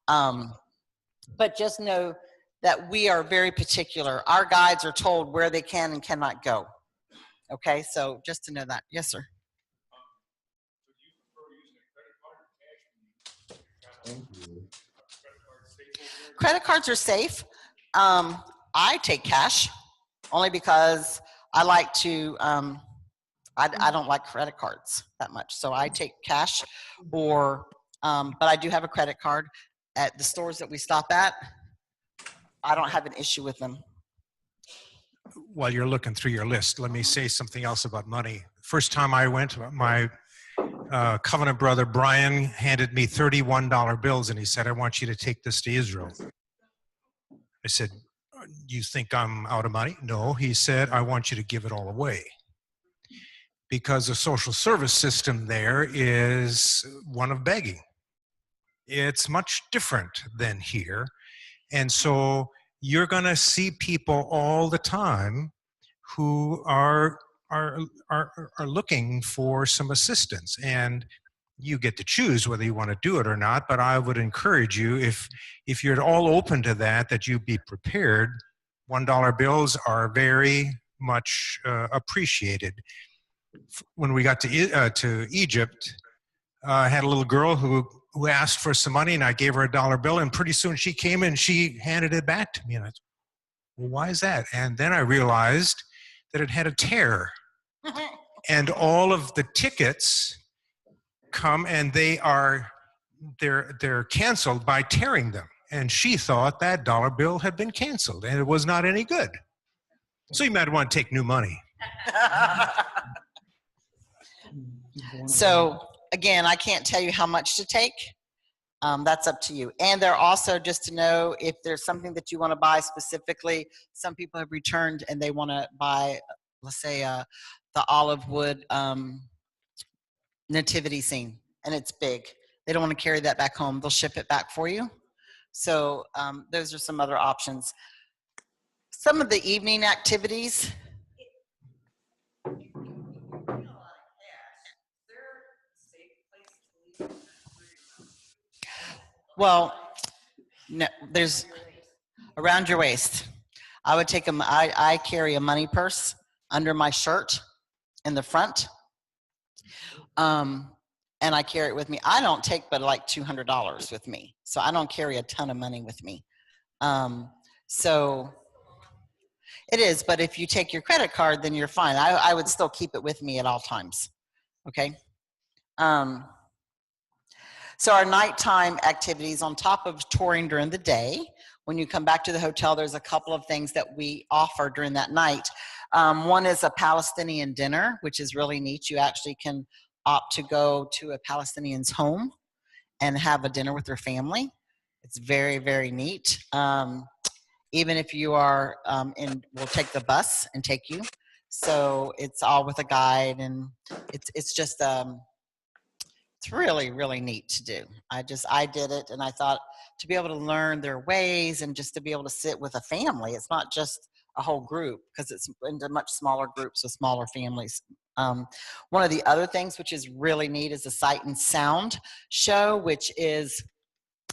But just know that we are very particular. Our guides are told where they can and cannot go. Okay, so just to know that. Yes, sir. Credit cards are safe. I take cash only because I like to, I don't like credit cards that much. So I take cash, or But I do have a credit card at the stores that we stop at. I don't have an issue with them. While you're looking through your list, let me say something else about money. First time I went, my covenant brother Brian handed me $31 bills and he said, "I want you to take this to Israel." I said, "You think I'm out of money?" No, he said, "I want you to give it all away." Because the social service system there is one of begging. It's much different than here. And so you're going to see people all the time who are looking for some assistance. And you get to choose whether you want to do it or not, but I would encourage you, if you're at all open to that, that you be prepared. $1 bills are very much appreciated. When we got to Egypt, I had a little girl who asked for some money, and I gave her a $1 bill, and pretty soon she came and she handed it back to me. And I said, "Well, why is that?" And then I realized that it had a tear. And all of the tickets come and they're canceled by tearing them. And she thought that $1 bill had been canceled and it was not any good. So you might want to take new money. So again, I can't tell you how much to take. That's up to you. And they're also, just to know, if there's something that you want to buy specifically, some people have returned and they want to buy, let's say, the olive wood nativity scene, and it's big. They don't want to carry that back home. They'll ship it back for you. So those are some other options. Some of the evening activities. Well, no, there's around your waist. I would take I carry a money purse under my shirt in the front. And I carry it with me. I don't take but like $200 with me. So I don't carry a ton of money with me. So it is, but if you take your credit card, then you're fine. I would still keep it with me at all times. Okay. So our nighttime activities, on top of touring during the day, when you come back to the hotel, there's a couple of things that we offer during that night. One is a Palestinian dinner, which is really neat. You actually can opt to go to a Palestinian's home and have a dinner with their family. It's very, very neat. Even if you are we'll take the bus and take you. So it's all with a guide, and it's just it's really, really neat to do. I did it, and I thought, to be able to learn their ways and just to be able to sit with a family. It's not just a whole group, because it's into much smaller groups with smaller families. One of the other things which is really neat is the Sight and Sound show, which is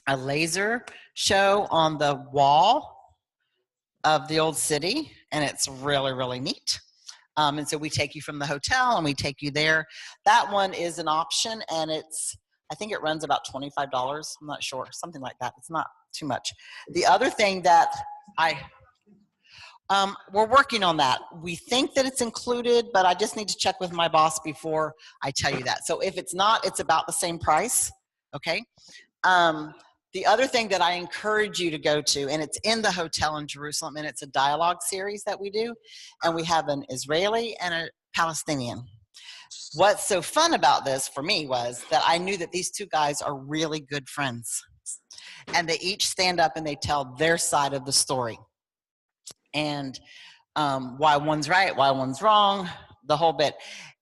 a laser show on the wall of the old city, and it's really, really neat. And so we take you from the hotel and we take you there. That one is an option, and I think it runs about $25. I'm not sure, something like that. It's not too much. The other thing that we're working on that. We think that it's included, but I just need to check with my boss before I tell you that. So if it's not, it's about the same price, okay? The other thing that I encourage you to go to, and it's in the hotel in Jerusalem, and it's a dialogue series that we do, and we have an Israeli and a Palestinian. What's so fun about this for me was that I knew that these two guys are really good friends, and they each stand up and they tell their side of the story, and why one's right, why one's wrong, the whole bit.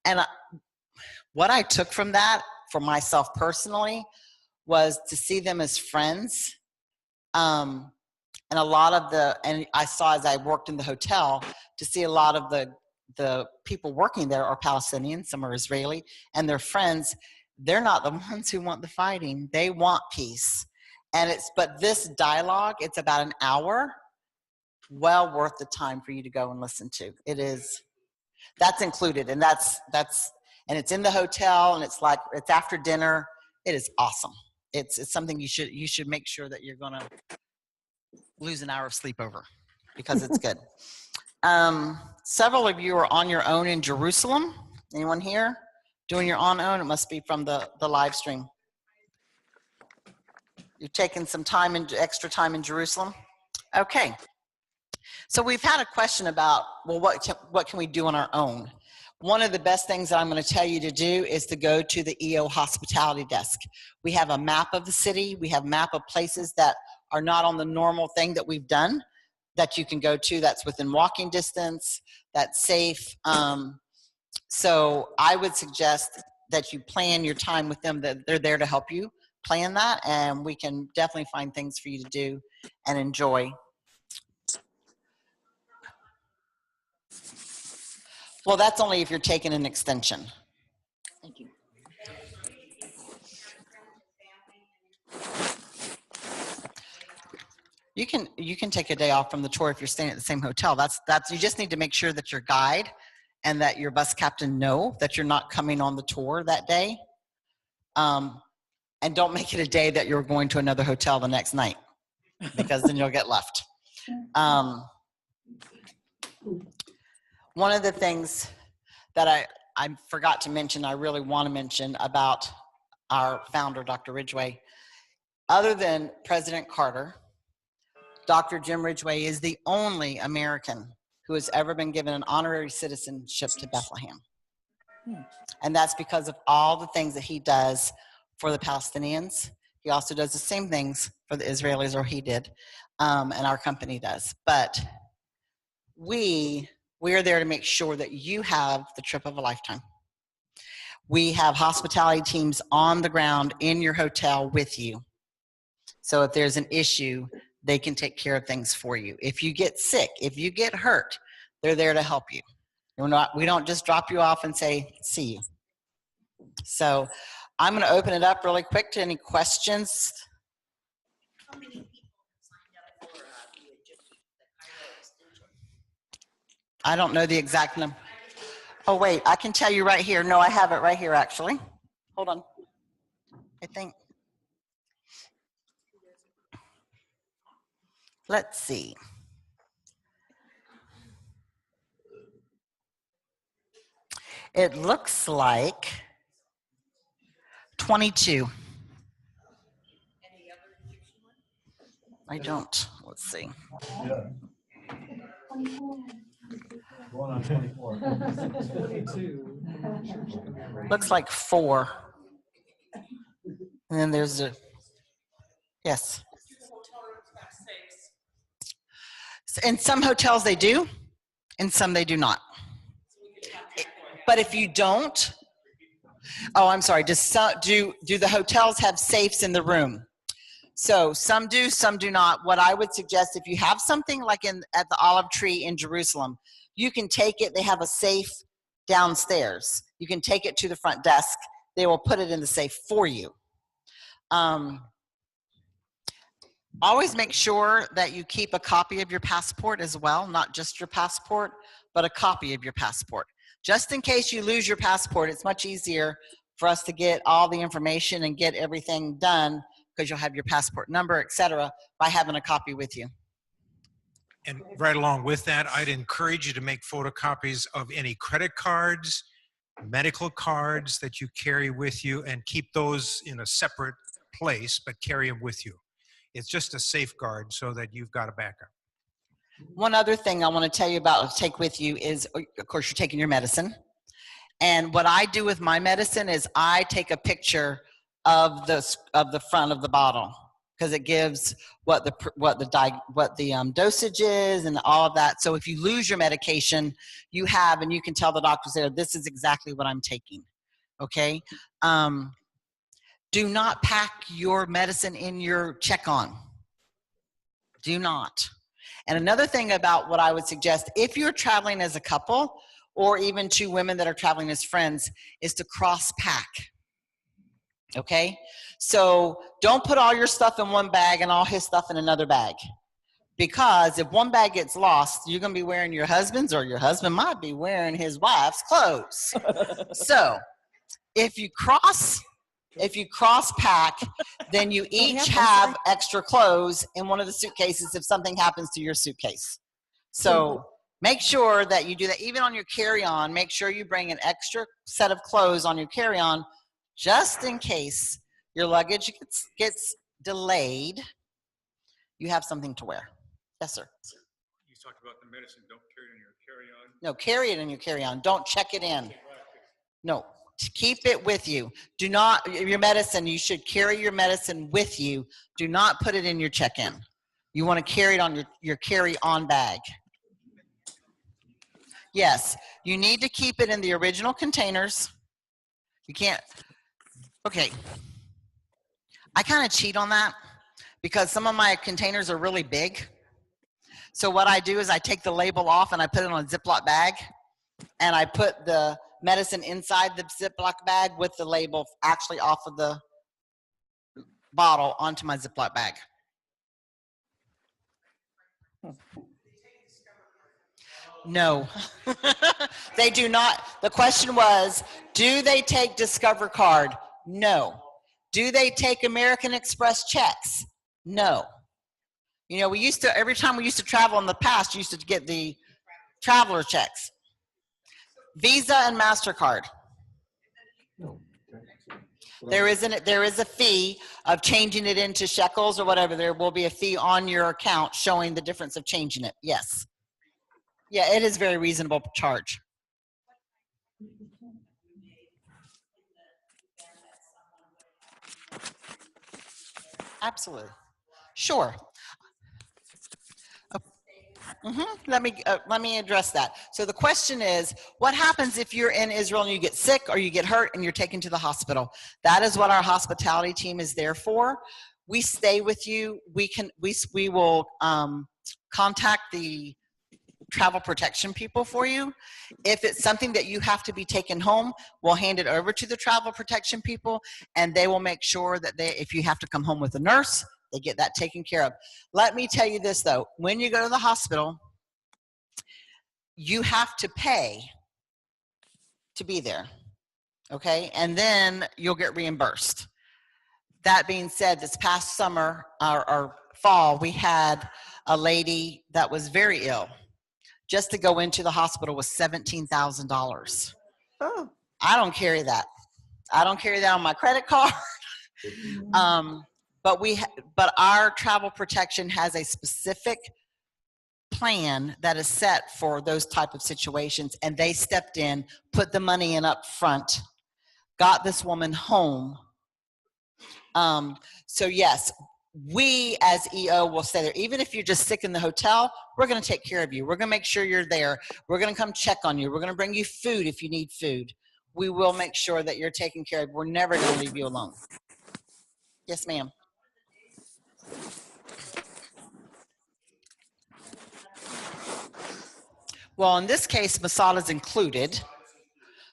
And what I took from that for myself personally was to see them as friends. And a lot of and I saw, as I worked in the hotel, to see a lot of the people working there are Palestinian, some are Israeli, and their friends. They're not the ones who want the fighting. They want peace. But this dialogue, it's about an hour, well worth the time for you to go and listen to. It is, that's included, and and it's in the hotel, and it's after dinner. It is awesome. It's something you should make sure that you're gonna lose an hour of sleep over, because it's good. Several of you are on your own in Jerusalem. Anyone here doing your on own? It must be from the live stream. You're taking some time and extra time in Jerusalem? Okay. So we've had a question about, well, what can we do on our own? One of the best things that I'm going to tell you to do is to go to the EO hospitality desk. We have a map of the city. We have a map of places that are not on the normal thing that we've done that you can go to that's within walking distance, that's safe. So I would suggest that you plan your time with them, that they're there to help you plan that, and we can definitely find things for you to do and enjoy. Well, that's only if you're taking an extension. Thank you. You can take a day off from the tour if you're staying at the same hotel. That's you just need to make sure that your guide and that your bus captain know that you're not coming on the tour that day. And don't make it a day that you're going to another hotel the next night, because then you'll get left. One of the things that I forgot to mention, I really want to mention about our founder, Dr. Ridgway, other than President Carter, Dr. Jim Ridgway is the only American who has ever been given an honorary citizenship to Bethlehem. And that's because of all the things that he does for the Palestinians. He also does the same things for the Israelis, or he did, and our company does. But we are there to make sure that you have the trip of a lifetime. We have hospitality teams on the ground in your hotel with you. So if there's an issue, they can take care of things for you. If you get sick, if you get hurt, they're there to help you. We don't just drop you off and say, see you. So I'm going to open it up really quick to any questions. How many people signed up for I don't know the exact number. Oh, wait, I can tell you right here. No, I have it right here, actually. Hold on. I think. Let's see. It looks like 22. I don't. Let's see. Going on 24. 22. Looks like 4. And then there's a, yes. In some hotels they do, in some they do not. But if you don't, oh, I'm sorry, do the hotels have safes in the room? So some do, some do not. What I would suggest, if you have something like at the Olive Tree in Jerusalem, you can take it, they have a safe downstairs. You can take it to the front desk. They will put it in the safe for you. Always make sure that you keep a copy of your passport as well, not just your passport, but a copy of your passport. Just in case you lose your passport, it's much easier for us to get all the information and get everything done, because you'll have your passport number, etc., by having a copy with you. And right along with that, I'd encourage you to make photocopies of any credit cards, medical cards that you carry with you, and keep those in a separate place, but carry them with you. It's just a safeguard so that you've got a backup. One other thing I want to tell you about, take with you is, of course, you're taking your medicine. And what I do with my medicine is I take a picture of the front of the bottle, because it gives what the dosage is and all of that. So if you lose your medication, you have, and you can tell the doctors there, this is exactly what I'm taking. Okay. Do not pack your medicine in your check-on. Do not. And another thing about what I would suggest, if you're traveling as a couple, or even 2 women that are traveling as friends, is to cross-pack. Okay? So don't put all your stuff in one bag and all his stuff in another bag. Because if one bag gets lost, you're going to be wearing your husband's, or your husband might be wearing his wife's clothes. So if you cross pack, then you each have extra clothes in one of the suitcases if something happens to your suitcase. So make sure that you do that. Even on your carry-on, make sure you bring an extra set of clothes on your carry-on, just in case your luggage gets delayed, you have something to wear. Yes, sir. You talked about the medicine, don't carry it in your carry-on. No, carry it in your carry-on. Don't check it in. No, keep it with you. Do not, your medicine, you should carry your medicine with you. Do not put it in your check-in. You want to carry it on your carry-on bag. Yes, you need to keep it in the original containers. You can't, okay. I kind of cheat on that because some of my containers are really big. So what I do is I take the label off and I put it on a Ziploc bag, and I put the medicine inside the Ziploc bag with the label actually off of the bottle onto my Ziploc bag. No, they do not. The question was, do they take Discover Card? No. Do they take American Express checks? No. You know, we used to, every time we used to travel in the past, you used to get the traveler checks. Visa and MasterCard. There is a fee of changing it into shekels or whatever. There will be a fee on your account showing the difference of changing it. Yes. Yeah, it is very reasonable charge. Absolutely. Sure. Let me address that. So the question is, what happens if you're in Israel and you get sick or you get hurt and you're taken to the hospital? That is what our hospitality team is there for. We stay with you. We will contact the travel protection people for you. If it's something that you have to be taken home, we'll hand it over to the travel protection people, and they will make sure that if you have to come home with a nurse, they get that taken care of. Let me tell you this though, when you go to the hospital, you have to pay to be there, okay? And then you'll get reimbursed. That being said, this past summer or fall, we had a lady that was very ill. Just to go into the hospital was $17,000. Oh. I don't carry that. I don't carry that on my credit card. But our travel protection has a specific plan that is set for those type of situations, and they stepped in, put the money in up front, got this woman home. So yes, we as EO will stay there. Even if you're just sick in the hotel, we're going to take care of you. We're going to make sure you're there. We're going to come check on you. We're going to bring you food if you need food. We will make sure that you're taken care of. We're never going to leave you alone. Yes, ma'am. Well, in this case, Masada is included,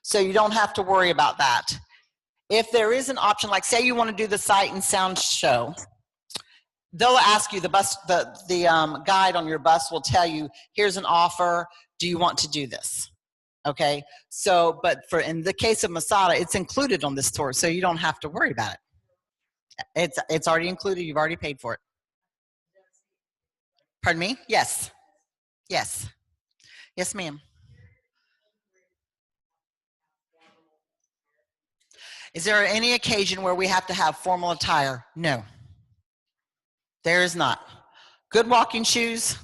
so you don't have to worry about that. If there is an option, like say you want to do the sight and sound show, they'll ask you, the guide on your bus will tell you, here's an offer, do you want to do this? Okay, so, but in the case of Masada, it's included on this tour, so you don't have to worry about it. It's already included, you've already paid for it. Pardon me? Yes. Yes. Yes, ma'am. Is there any occasion where we have to have formal attire? No. There is not. Good walking shoes,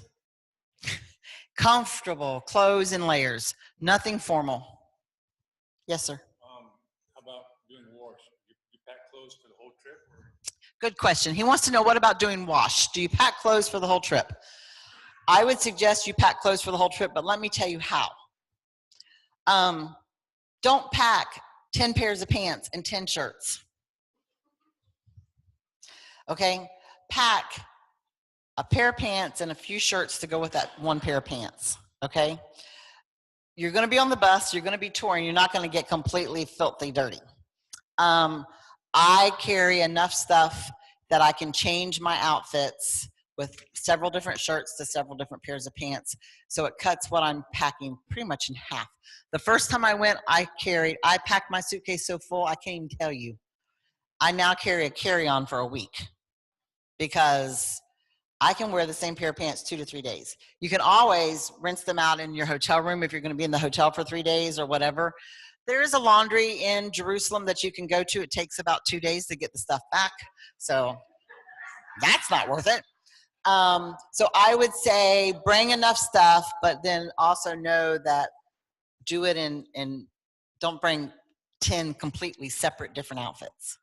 comfortable clothes and layers, nothing formal. Yes, sir. How about doing wash? You pack clothes for the whole trip? Good question. He wants to know, what about doing wash? Do you pack clothes for the whole trip? I would suggest you pack clothes for the whole trip, but let me tell you how. Don't pack 10 pairs of pants and 10 shirts. Okay? Pack a pair of pants and a few shirts to go with that one pair of pants. Okay? You're going to be on the bus, you're going to be touring, you're not going to get completely filthy dirty. I carry enough stuff that I can change my outfits with several different shirts to several different pairs of pants. So it cuts what I'm packing pretty much in half. The first time I went, I packed my suitcase so full, I can't even tell you. I now carry a carry-on for a week because I can wear the same pair of pants 2 to 3 days. You can always rinse them out in your hotel room if you're going to be in the hotel for 3 days or whatever. There is a laundry in Jerusalem that you can go to. It takes about 2 days to get the stuff back. So That's not worth it. So I would say bring enough stuff, but then also know that do it in don't bring 10 completely separate different outfits.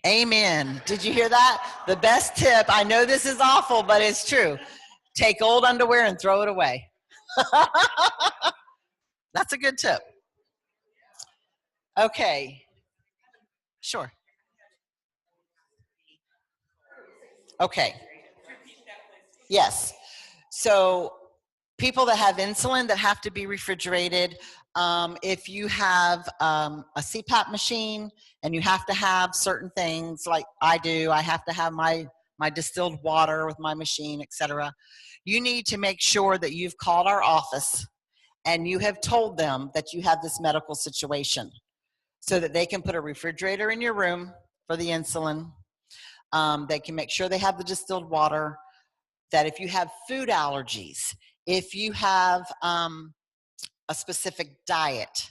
Amen. Did you hear that? The best tip, I know this is awful, but it's true. Take old underwear and throw it away. That's a good tip. Okay. Sure. Okay. Yes. So people that have insulin that have to be refrigerated, if you have a CPAP machine and you have to have certain things like I do, I have to have my distilled water with my machine, etc. You need to make sure that you've called our office and you have told them that you have this medical situation so that they can put a refrigerator in your room for the insulin. They can make sure they have the distilled water, that if you have food allergies, if you have a specific diet,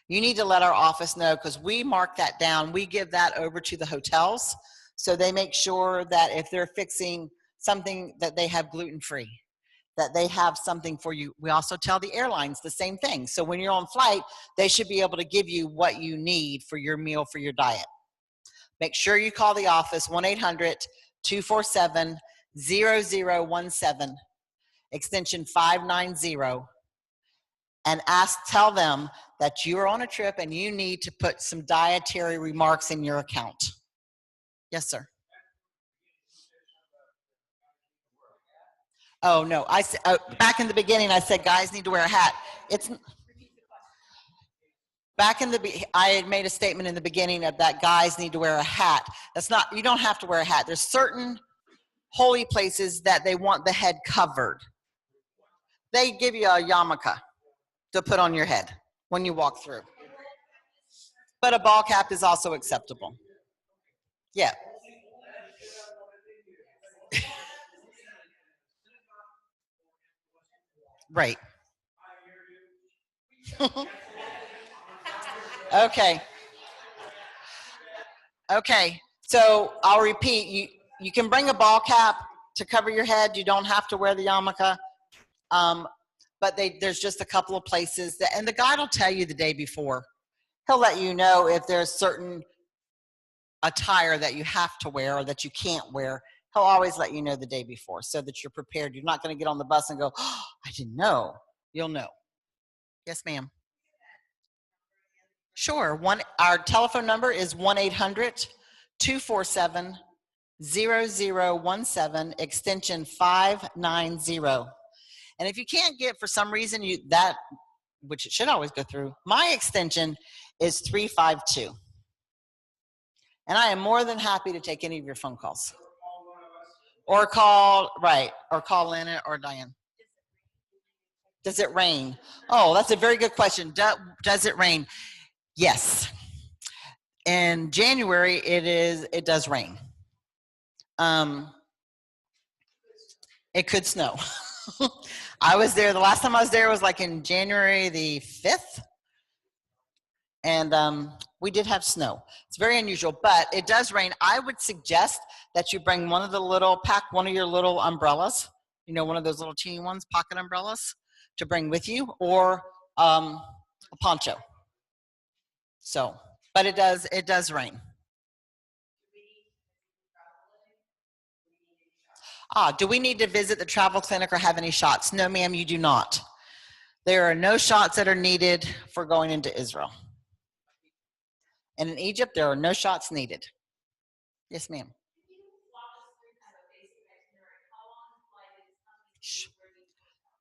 you need to let our office know, because we mark that down. We give that over to the hotels, so they make sure that if they're fixing something that they have gluten-free, that they have something for you. We also tell the airlines the same thing. So when you're on flight, they should be able to give you what you need for your meal, for your diet. Make sure you call the office, 1-800-247-0017, extension 590, and tell them that you're on a trip and you need to put some dietary remarks in your account. Yes, sir. Oh, no. Back in the beginning, I said guys need to wear a hat. I had made a statement in the beginning of that guys need to wear a hat. That's not, you don't have to wear a hat. There's certain holy places that they want the head covered. They give you a yarmulke to put on your head when you walk through. But a ball cap is also acceptable. Yeah. Right. Okay. Okay. So I'll repeat. You can bring a ball cap to cover your head. You don't have to wear the yarmulke. But there's just a couple of places that, and the guide will tell you the day before. He'll let you know if there's certain attire that you have to wear or that you can't wear. He'll always let you know the day before so that you're prepared. You're not going to get on the bus and go, oh, I didn't know. You'll know. Yes, ma'am. Sure. Our telephone number is 1-800-247-0017, extension 590. And if you can't get, for some reason, which it should always go through, my extension is 352. And I am more than happy to take any of your phone calls. Or call Lynn or Diane. Does it rain? Oh, that's a very good question. Does it rain? Yes. In January, it does rain. It could snow. I was there, the last time I was there was like in January the 5th. And we did have snow. It's very unusual, but it does rain. I would suggest that you bring pack one of your little umbrellas, one of those little teeny ones, pocket umbrellas, to bring with you, or a poncho. So, but it does rain. Do we need to visit the travel clinic or have any shots? No, ma'am, you do not. There are no shots that are needed for going into Israel. And in Egypt, there are no shots needed. Yes, ma'am.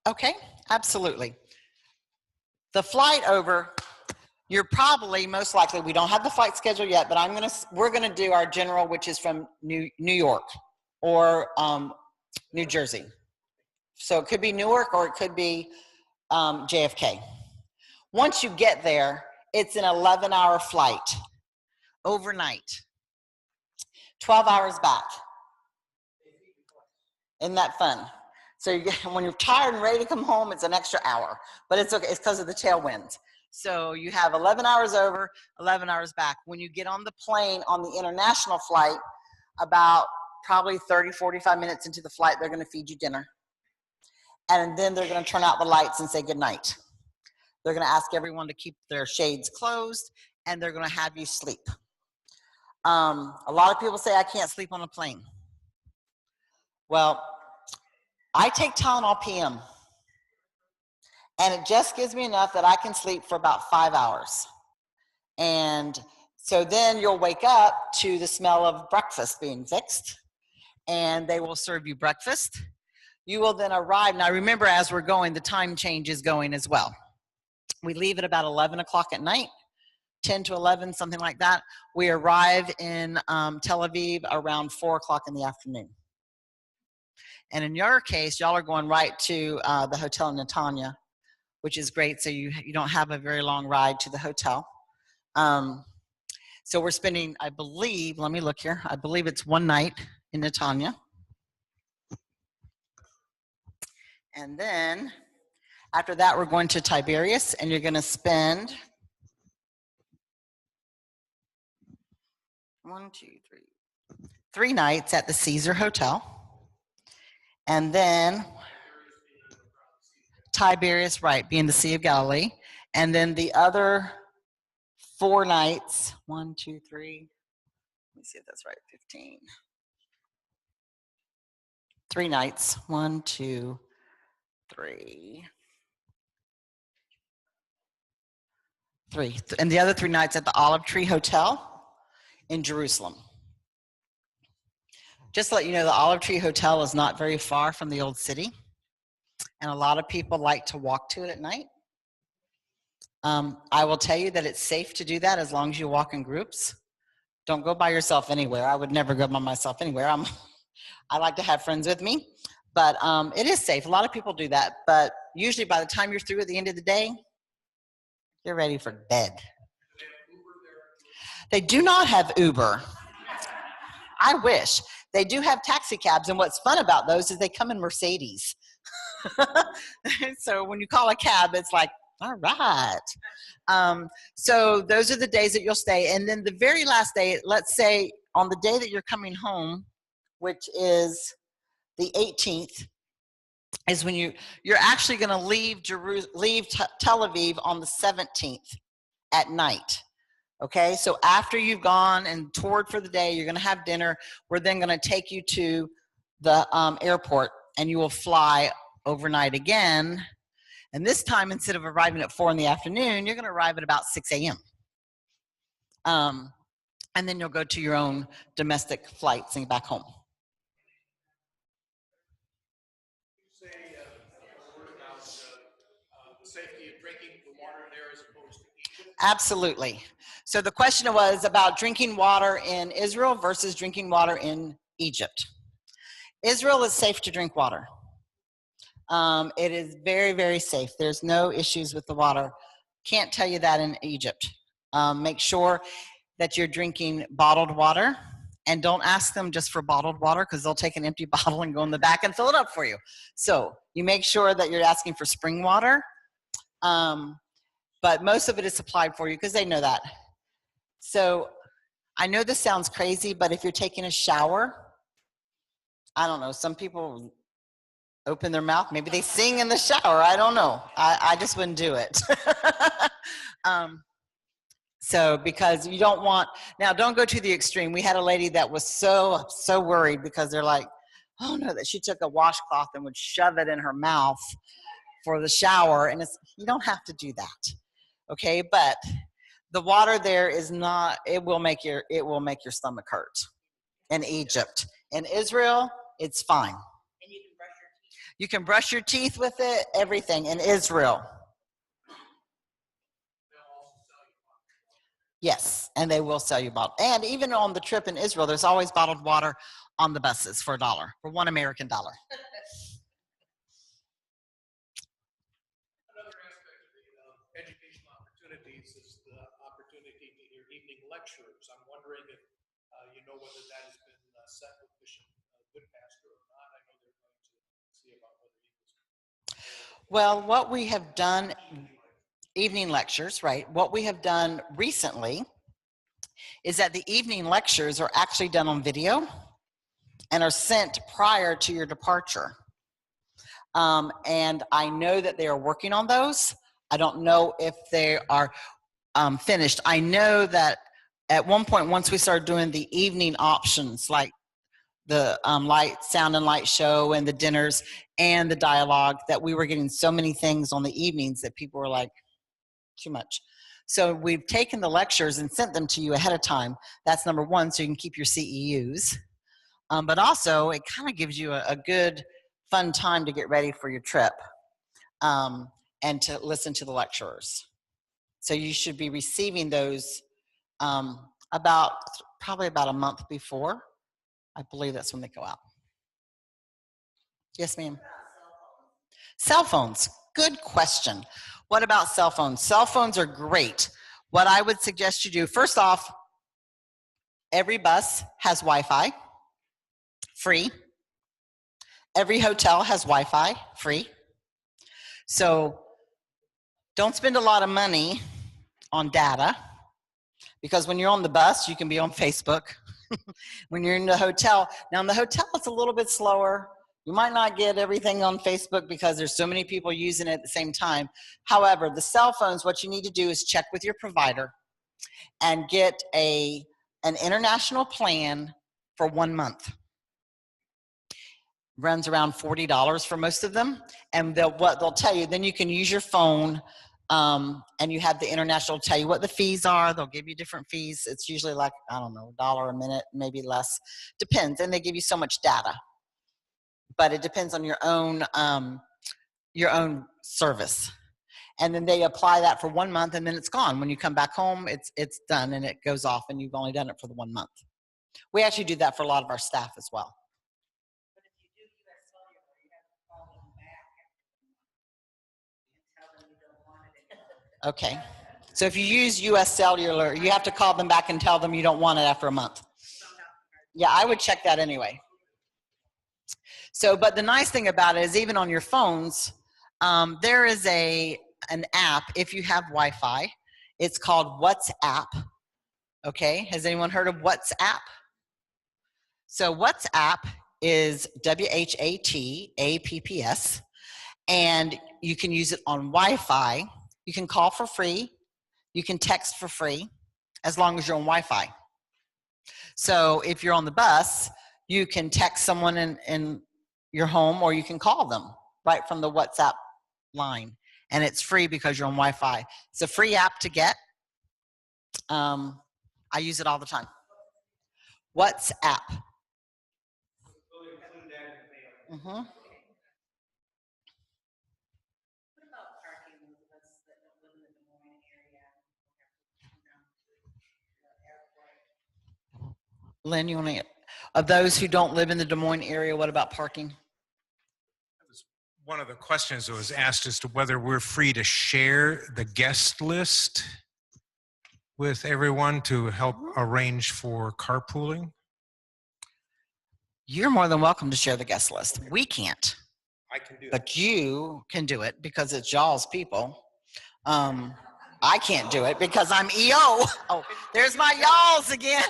Okay, absolutely. The flight over, you're probably, most likely, we don't have the flight schedule yet, but we're gonna do our general, which is from New York or New Jersey. So it could be Newark or it could be JFK. Once you get there, it's an 11-hour flight overnight, 12 hours back. Isn't that fun? So when you're tired and ready to come home, it's an extra hour, but it's okay. It's because of the tailwinds. So you have 11 hours over, 11 hours back. When you get on the plane on the international flight, about probably 30, 45 minutes into the flight, they're going to feed you dinner. And then they're going to turn out the lights and say goodnight. They're going to ask everyone to keep their shades closed, and they're going to have you sleep. A lot of people say, I can't sleep on a plane. Well, I take Tylenol PM, and it just gives me enough that I can sleep for about 5 hours. And so then you'll wake up to the smell of breakfast being fixed, and they will serve you breakfast. You will then arrive. Now remember, as we're going, the time change is going as well. We leave at about 11 o'clock at night, 10 to 11, something like that. We arrive in Tel Aviv around 4 o'clock in the afternoon. And in your case, y'all are going right to the hotel in Netanya, which is great. So you don't have a very long ride to the hotel. So we're spending, I believe, let me look here. I believe it's one night in Netanya. And then after that, we're going to Tiberias, and you're going to spend 3 nights at the Caesar Hotel. And then Tiberias, right, being the Sea of Galilee. And then the other 4 nights, 1, 2, 3, let me see if that's right, 15. 3 nights, 1, 2, 3. 3. And the other 3 nights at the Olive Tree Hotel in Jerusalem. Just to let you know, the Olive Tree Hotel is not very far from the old city, and a lot of people like to walk to it at night. I will tell you that it's safe to do that as long as you walk in groups. Don't go by yourself anywhere. I would never go by myself anywhere. I like to have friends with me, but it is safe. A lot of people do that, but usually by the time you're through at the end of the day, you're ready for bed. They do not have Uber. I wish. They do have taxi cabs, and what's fun about those is they come in Mercedes. So when you call a cab, it's like, all right. So those are the days that you'll stay. And then the very last day, let's say on the day that you're coming home, which is the 18th, is when you're actually going to leave Tel Aviv on the 17th at night. Okay, so after you've gone and toured for the day, you're going to have dinner. We're then going to take you to the airport, and you will fly overnight again. And this time, instead of arriving at 4 in the afternoon, you're going to arrive at about 6 a.m. And then you'll go to your own domestic flights and back home. Say a word about the safety of drinking the water there as opposed to Egypt? Absolutely. So the question was about drinking water in Israel versus drinking water in Egypt. Israel is safe to drink water. It is very, very safe. There's no issues with the water. Can't tell you that in Egypt. Make sure that you're drinking bottled water, and don't ask them just for bottled water, because they'll take an empty bottle and go in the back and fill it up for you. So you make sure that you're asking for spring water, but most of it is supplied for you because they know that. So I know this sounds crazy, but if you're taking a shower, I don't know, some people open their mouth, maybe they sing in the shower, I don't know. I just wouldn't do it. So because you don't want, now don't go to the extreme. We had a lady that was so worried because they're like, oh no, that she took a washcloth and would shove it in her mouth for the shower, and you don't have to do that, okay? But the water there is not, it will make your stomach hurt. In Egypt. In Israel, it's fine. And you can brush your teeth with it, everything in Israel. Yes, and they will sell you bottled. And even on the trip in Israel, there's always bottled water on the buses for $1, for $1 American. Another aspect of the educational opportunities is the opportunity to hear evening lectures. I'm wondering if you know whether that has been set with Bishop Goodpastor or not. I know they're going to see about whether he was. Well, what we have done Evening lectures, right? What we have done recently is that the evening lectures are actually done on video and are sent prior to your departure. And I know that they are working on those. I don't know if they are finished. I know that at one point, once we started doing the evening options, like the sound and light show and the dinners and the dialogue, that we were getting so many things on the evenings that people were like, too much. So we've taken the lectures and sent them to you ahead of time. That's number one, so you can keep your CEUs. But also, it kind of gives you a good, fun time to get ready for your trip and to listen to the lecturers. So you should be receiving those probably about a month before. I believe that's when they go out. Yes, ma'am. Cell phones, good question. What about cell phones? Cell phones are great. What I would suggest you do, first off, every bus has Wi-Fi, free. Every hotel has Wi-Fi, free. So don't spend a lot of money on data, because when you're on the bus, you can be on Facebook. When you're in the hotel, now in the hotel, it's a little bit slower. You might not get everything on Facebook because there's so many people using it at the same time. However, the cell phones, what you need to do is check with your provider and get an international plan for 1 month. Runs around $40 for most of them. And what they'll tell you, then you can use your phone and you have the international tell you what the fees are. They'll give you different fees. It's usually like, I don't know, $1 a minute, maybe less. Depends. And they give you so much data. But it depends on your own service. And then they apply that for 1 month and then it's gone. When you come back home, it's done and it goes off and you've only done it for the 1 month. We actually do that for a lot of our staff as well. Okay. So if you use US Cellular, you have to call them back and tell them you don't want it after a month. Yeah, I would check that anyway. So, but the nice thing about it is even on your phones, there is an app if you have Wi-Fi. It's called WhatsApp. Okay, has anyone heard of WhatsApp? So WhatsApp is WHATAPPS, and you can use it on Wi-Fi. You can call for free. You can text for free as long as you're on Wi-Fi. So if you're on the bus, you can text someone in your home or you can call them right from the WhatsApp line. And it's free because you're on Wi-Fi. It's a free app to get. I use it all the time. WhatsApp. Mm-hmm. Lynn, you want to, of those who don't live in the Des Moines area, what about parking? One of the questions that was asked as to whether we're free to share the guest list with everyone to help arrange for carpooling. You're more than welcome to share the guest list. We can't. I can do it. But you can do it because it's y'all's people. I can't do it because I'm EO. Oh, there's my y'alls again.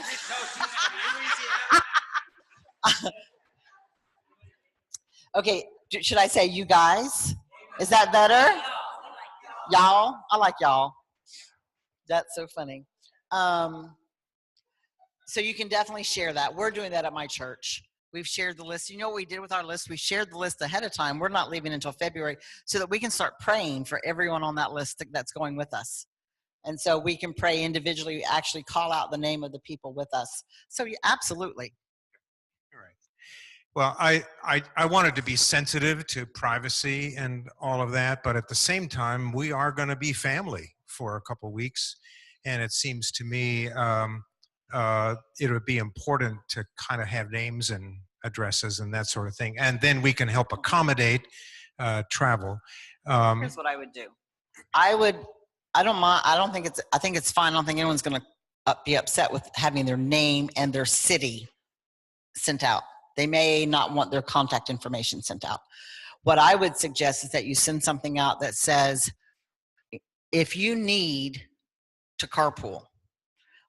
Okay, should I say you guys? Is that better? Y'all? I like y'all. That's so funny. So you can definitely share that. We're doing that at my church. We've shared the list. You know what we did with our list? We shared the list ahead of time. We're not leaving until February so that we can start praying for everyone on that list that's going with us. And so we can pray individually, actually call out the name of the people with us. So yeah, absolutely. All right. Well, I wanted to be sensitive to privacy and all of that, but at the same time, we are going to be family for a couple weeks. And it seems to me it would be important to kind of have names and addresses and that sort of thing. And then we can help accommodate travel. Here's what I would do. I don't mind. I think it's fine. I don't think anyone's going to be upset with having their name and their city sent out. They may not want their contact information sent out. What I would suggest is that you send something out that says, if you need to carpool,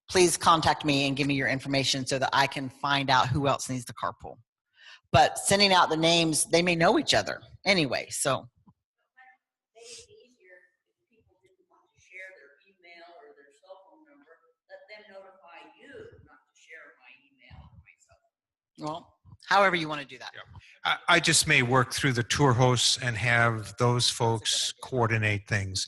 please contact me and give me your information so that I can find out who else needs to carpool. But sending out the names, they may know each other anyway, so. Well, however you want to do that. I just may work through the tour hosts and have those folks coordinate things.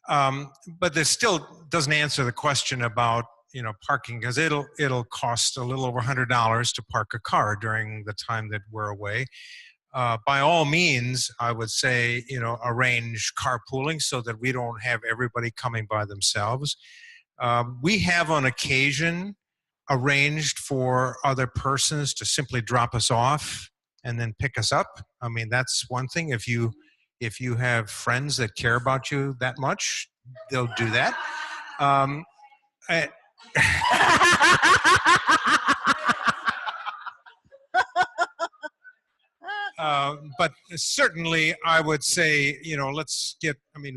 But this still doesn't answer the question about, you know, parking, because it'll cost a little over $100 to park a car during the time that we're away. By all means, I would say, you know, arrange carpooling so that we don't have everybody coming by themselves. We have on occasion arranged for other persons to simply drop us off and then pick us up. I mean, that's one thing. If you have friends that care about you that much, they'll do that. But certainly I would say, you know,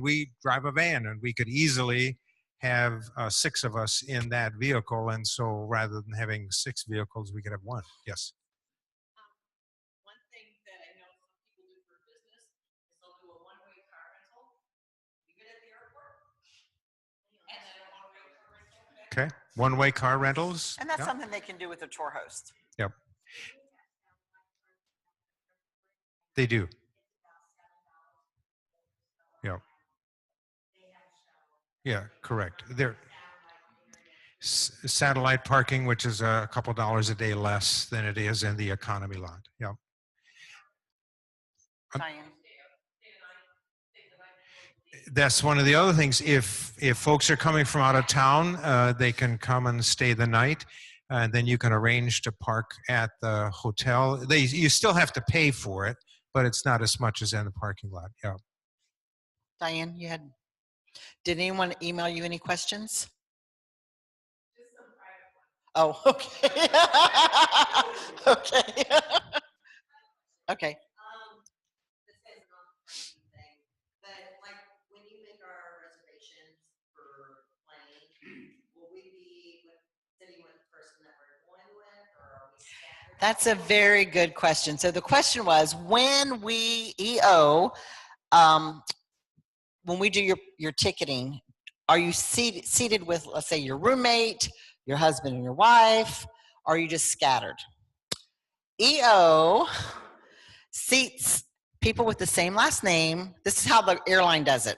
we drive a van and we could easily have 6 of us in that vehicle. And so rather than having 6 vehicles, we could have 1. Yes. One thing that I know some people do for business is they'll do a one-way car rental, leave it at the airport, and then a one-way car rental. Okay. One-way car rentals. And that's something they can do with their tour host. Yep. They do. Yeah. Yeah, correct. They're satellite parking, which is a couple dollars a day less than it is in the economy lot. Yeah. Diane. That's one of the other things. If folks are coming from out of town, they can come and stay the night. And then you can arrange to park at the hotel. You still have to pay for it, but it's not as much as in the parking lot. Yeah. Diane, did anyone email you any questions? Oh, okay. Okay. Okay. This is an on-parking thing, but like when you make our reservations for plane, will we be sitting with the person that we're going with, or are we scattered? That's a very good question. So the question was, when we EO, when we do your ticketing, are you seated with, let's say, your roommate, your husband and your wife, or are you just scattered? EO seats people with the same last name. This is how the airline does it.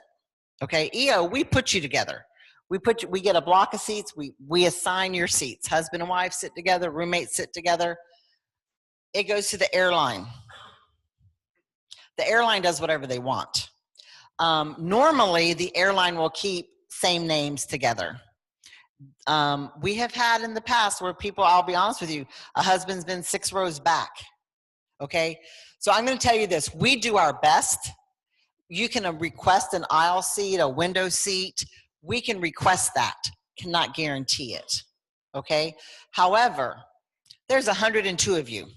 Okay, EO, we put you together. We get a block of seats. We assign your seats. Husband and wife sit together. Roommates sit together. It goes to the airline. The airline does whatever they want. Normally, the airline will keep same names together. We have had in the past where people, I'll be honest with you, a husband's been 6 rows back. Okay, so I'm going to tell you this. We do our best. You can request an aisle seat, a window seat. We can request that. Cannot guarantee it. Okay, however, there's 102 of you.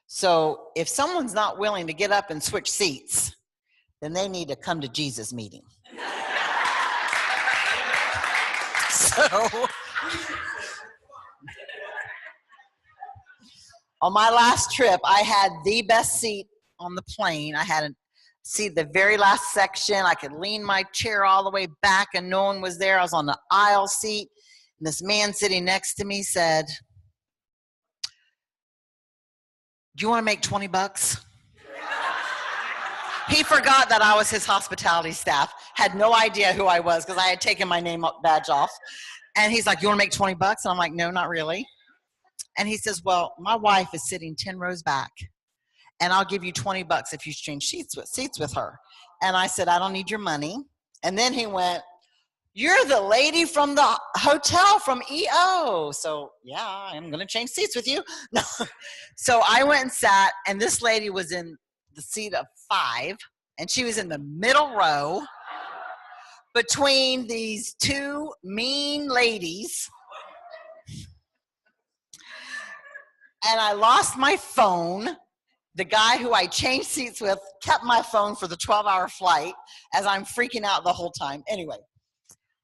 So if someone's not willing to get up and switch seats, then they need to come to Jesus meeting. So on my last trip, I had the best seat on the plane. I had a seat the very last section. I could lean my chair all the way back and no one was there. I was on the aisle seat. And this man sitting next to me said, "Do you want to make 20 bucks?" He forgot that I was his hospitality staff, had no idea who I was because I had taken my name badge off. And he's like, "You want to make 20 bucks? And I'm like, "No, not really." And he says, "Well, my wife is sitting 10 rows back and I'll give you 20 bucks if you change seats with her." And I said, "I don't need your money." And then he went, "You're the lady from the hotel from EO." So yeah, I'm going to change seats with you. No. So I went and sat, and this lady was in the seat of 5, and she was in the middle row between these 2 mean ladies. And I lost my phone The guy who I changed seats with kept my phone for the 12-hour flight as I'm freaking out the whole time. Anyway,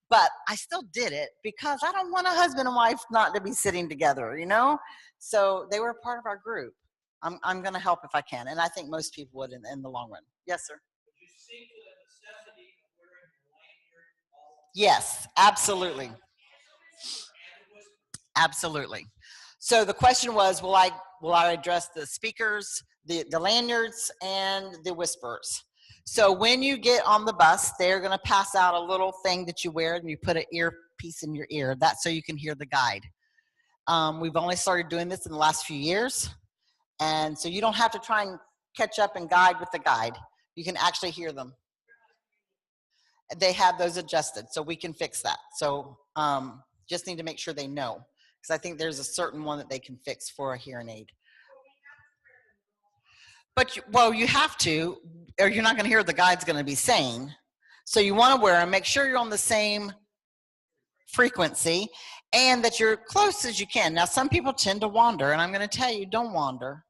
but I still did it because I don't want a husband and wife not to be sitting together, you know? So they were part of our group. I'm going to help if I can, and I think most people would in the long run. Yes, sir. Would you see to the necessity of wearing a lanyard? Yes, absolutely. Absolutely. So the question was, will I address the speakers, the lanyards, and the whisperers? So when you get on the bus, they're going to pass out a little thing that you wear, and you put an earpiece in your ear. That's so you can hear the guide. We've only started doing this in the last few years, and so you don't have to try and catch up and guide with the guide. You can actually hear them. They have those adjusted, so we can fix that. So just need to make sure they know, because I think there's a certain one that they can fix for a hearing aid. But you have to, or you're not going to hear what the guide's going to be saying. So you want to wear them, make sure you're on the same frequency, and that you're close as you can. Now, some people tend to wander, and I'm going to tell you, don't wander.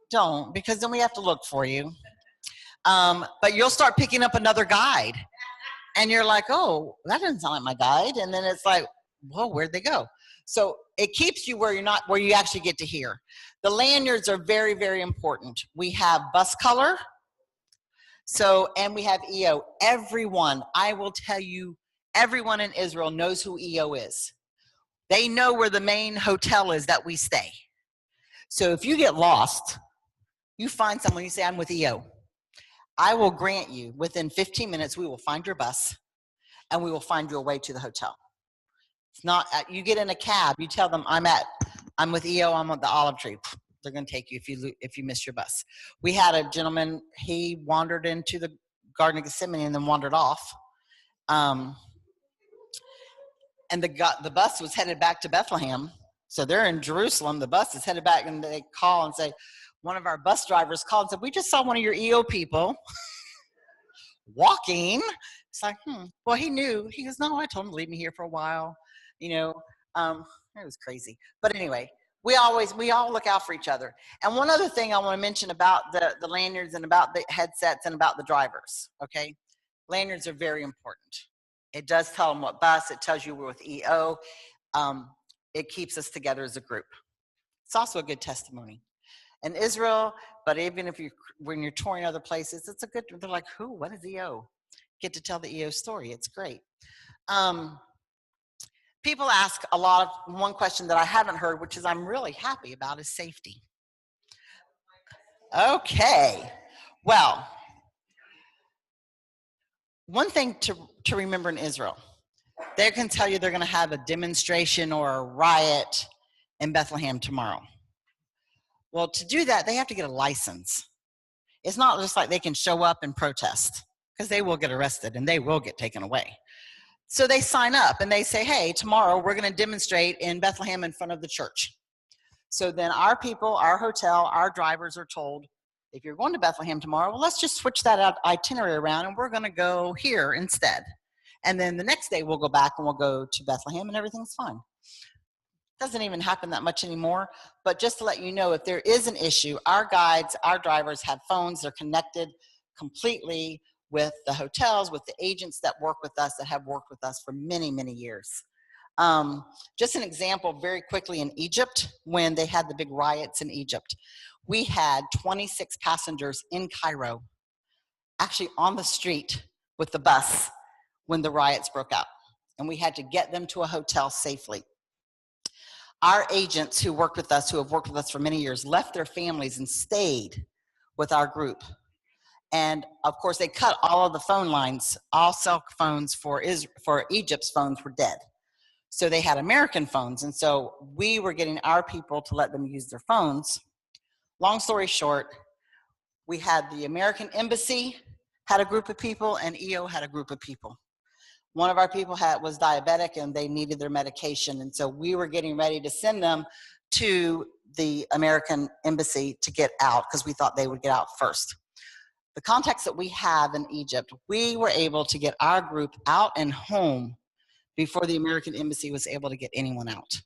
Don't, because then we have to look for you. But you'll start picking up another guide, and you're like, oh, that doesn't sound like my guide. And then it's like, whoa, where'd they go? So it keeps you where you actually get to hear. The lanyards are very, very important. We have bus color. So, and we have EO. Everyone, I will tell you, everyone in Israel knows who EO is. They know where the main hotel is that we stay. So if you get lost, you find someone, you say, I'm with EO. I will grant you, within 15 minutes, we will find your bus, and we will find your way to the hotel. It's not, you get in a cab, you tell them, I'm with EO, I'm at the Olive Tree. They're going to take you if you miss your bus. We had a gentleman, he wandered into the Garden of Gethsemane and then wandered off. And the bus was headed back to Bethlehem. So they're in Jerusalem, the bus is headed back, and they call and say, one of our bus drivers called and said, we just saw one of your EO people walking. It's like, well, he knew. He goes, no, I told him to leave me here for a while. You know, it was crazy. But anyway, we all look out for each other. And one other thing I want to mention about the lanyards and about the headsets and about the drivers, okay? Lanyards are very important. It does tell them what bus, it tells you we're with EO. It keeps us together as a group. It's also a good testimony. In Israel, but even if when you're touring other places, it's a good, they're like, who, what is EO? Get to tell the EO story, it's great. People ask a lot of, one question that I haven't heard, which is I'm really happy about, is safety. Okay, well, one thing to remember in Israel, they can tell you they're gonna have a demonstration or a riot in Bethlehem tomorrow. Well, to do that, they have to get a license. It's not just like they can show up and protest, because they will get arrested and they will get taken away. So they sign up and they say, hey, tomorrow we're going to demonstrate in Bethlehem in front of the church. So then our people, our hotel, our drivers are told, if you're going to Bethlehem tomorrow, well, let's just switch that itinerary around and we're going to go here instead. And then the next day we'll go back and we'll go to Bethlehem and everything's fine. Doesn't even happen that much anymore, but just to let you know, if there is an issue, our guides, our drivers have phones, they're connected completely with the hotels, with the agents that work with us, that have worked with us for many, many years. Just an example very quickly in Egypt, when they had the big riots in Egypt, we had 26 passengers in Cairo, actually on the street with the bus when the riots broke out, and we had to get them to a hotel safely. Our agents who worked with us, who have worked with us for many years, left their families and stayed with our group. And of course, they cut all of the phone lines. All cell phones for Egypt's phones were dead. So they had American phones. And so we were getting our people to let them use their phones. Long story short, we had the American embassy had a group of people and EO had a group of people. One of our people was diabetic and they needed their medication. And so we were getting ready to send them to the American embassy to get out because we thought they would get out first. The contacts that we have in Egypt, we were able to get our group out and home before the American embassy was able to get anyone out.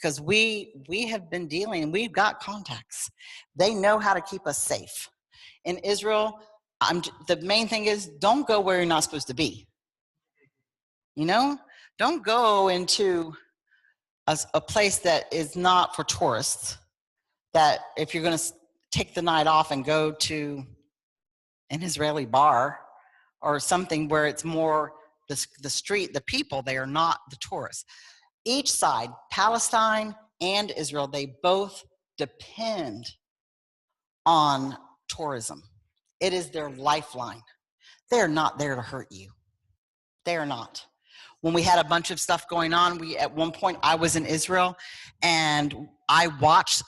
because we have been dealing, we've got contacts. They know how to keep us safe. In Israel, the main thing is don't go where you're not supposed to be. You know, don't go into a place that is not for tourists, that if you're going to take the night off and go to an Israeli bar or something where it's more the street, the people, they are not the tourists. Each side, Palestine and Israel, they both depend on tourism. It is their lifeline. They're not there to hurt you. They're not. When we had a bunch of stuff going on, at one point I was in Israel and I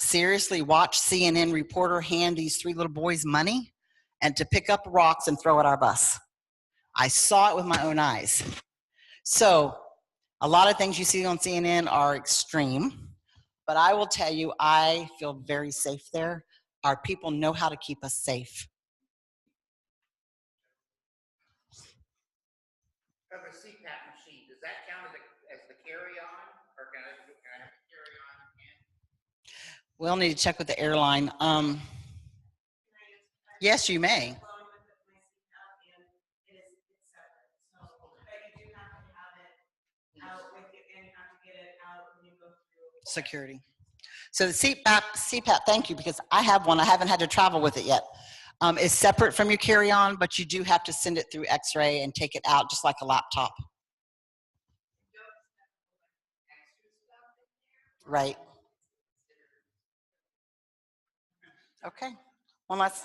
seriously watched CNN reporter hand these 3 little boys money and to pick up rocks and throw at our bus. I saw it with my own eyes. So a lot of things you see on CNN are extreme, but I will tell you, I feel very safe there. Our people know how to keep us safe. The CPAP machine, does that count as the carry-on, or can I have a carry-on? We'll need to check with the airline. Yes, you may. Security. So the CPAP, thank you, because I have one. I haven't had to travel with it yet. It's separate from your carry-on, but you do have to send it through X-ray and take it out just like a laptop. Right. Okay. One last.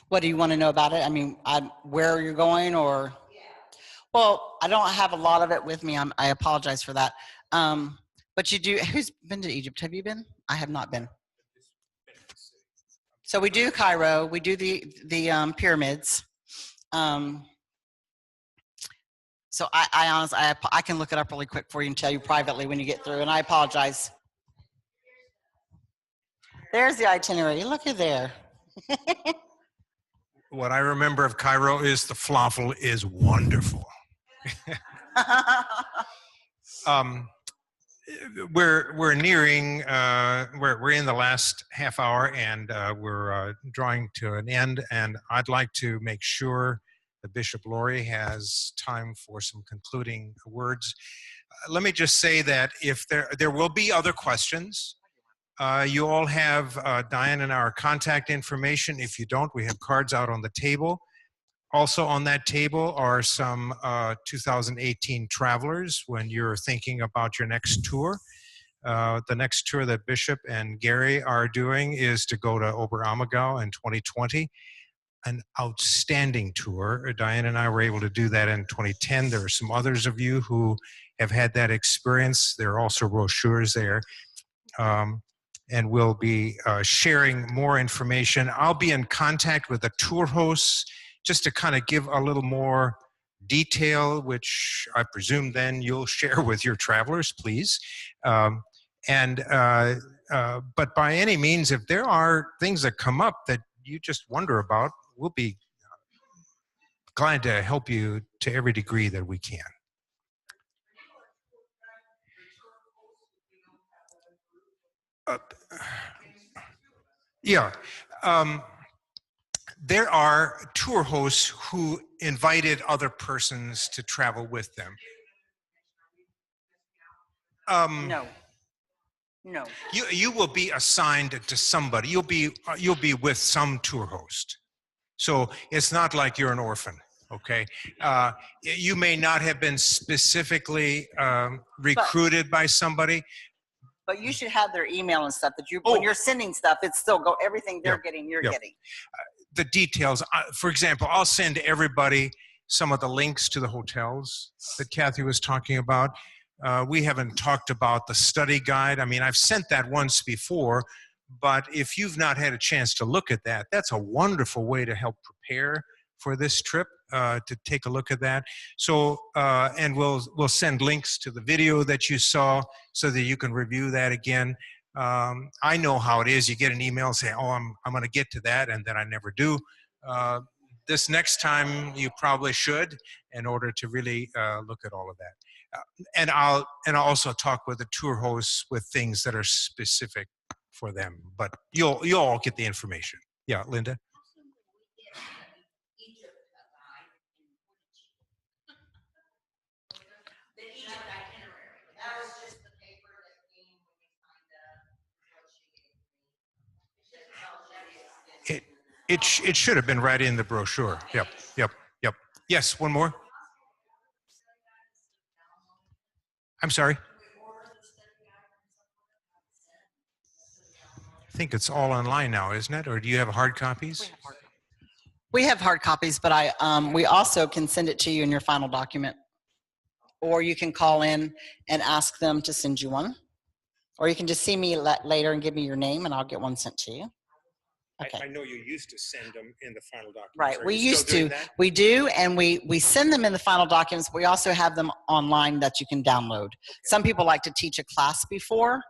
What do you want to know about it? I mean, where you're going, or? Well, I don't have a lot of it with me. I apologize for that. But you do. Who's been to Egypt? Have you been? I have not been. So we do Cairo. We do the pyramids. So I honestly, I can look it up really quick for you and tell you privately when you get through. And I apologize. There's the itinerary. Look at there. What I remember of Cairo is the falafel is wonderful. We're nearing, we're in the last half hour, and we're drawing to an end, and I'd like to make sure that Bishop Laurie has time for some concluding words. Let me just say that if there will be other questions, you all have Diane and our contact information. If you don't, we have cards out on the table. Also on that table are some 2018 travelers when you're thinking about your next tour. The next tour that Bishop and Gary are doing is to go to Oberammergau in 2020. An outstanding tour. Diane and I were able to do that in 2010. There are some others of you who have had that experience. There are also brochures there. And we'll be sharing more information. I'll be in contact with the tour hosts just to kind of give a little more detail, which I presume then you'll share with your travelers, please. But by any means, if there are things that come up that you just wonder about, we'll be glad to help you to every degree that we can. Yeah. There are tour hosts who invited other persons to travel with them. No. You will be assigned to somebody. You'll be with some tour host. So it's not like you're an orphan, okay? You may not have been specifically recruited by somebody. But you should have their email and stuff that when you're sending stuff, it's still everything they're getting, you're getting. The details, for example, I'll send everybody some of the links to the hotels that Kathy was talking about. We haven't talked about the study guide. I mean, I've sent that once before, but if you've not had a chance to look at that, that's a wonderful way to help prepare for this trip, to take a look at that. So, and we'll send links to the video that you saw so that you can review that again. I know how it is. You get an email saying, oh, I'm going to get to that, and then I never do. This next time, you probably should in order to really look at all of that. and I'll also talk with the tour hosts with things that are specific for them. But you'll all get the information. Yeah, Linda. It should have been right in the brochure. Yep. Yes, one more. I'm sorry. I think it's all online now, isn't it? Or do you have hard copies? We have hard copies, but we also can send it to you in your final document. Or you can call in and ask them to send you one. Or you can just see me later and give me your name and I'll get one sent to you. Okay. I know you used to send them in the final documents. Right, we used to. We do, and we send them in the final documents. We also have them online that you can download. Okay. Some people like to teach a class before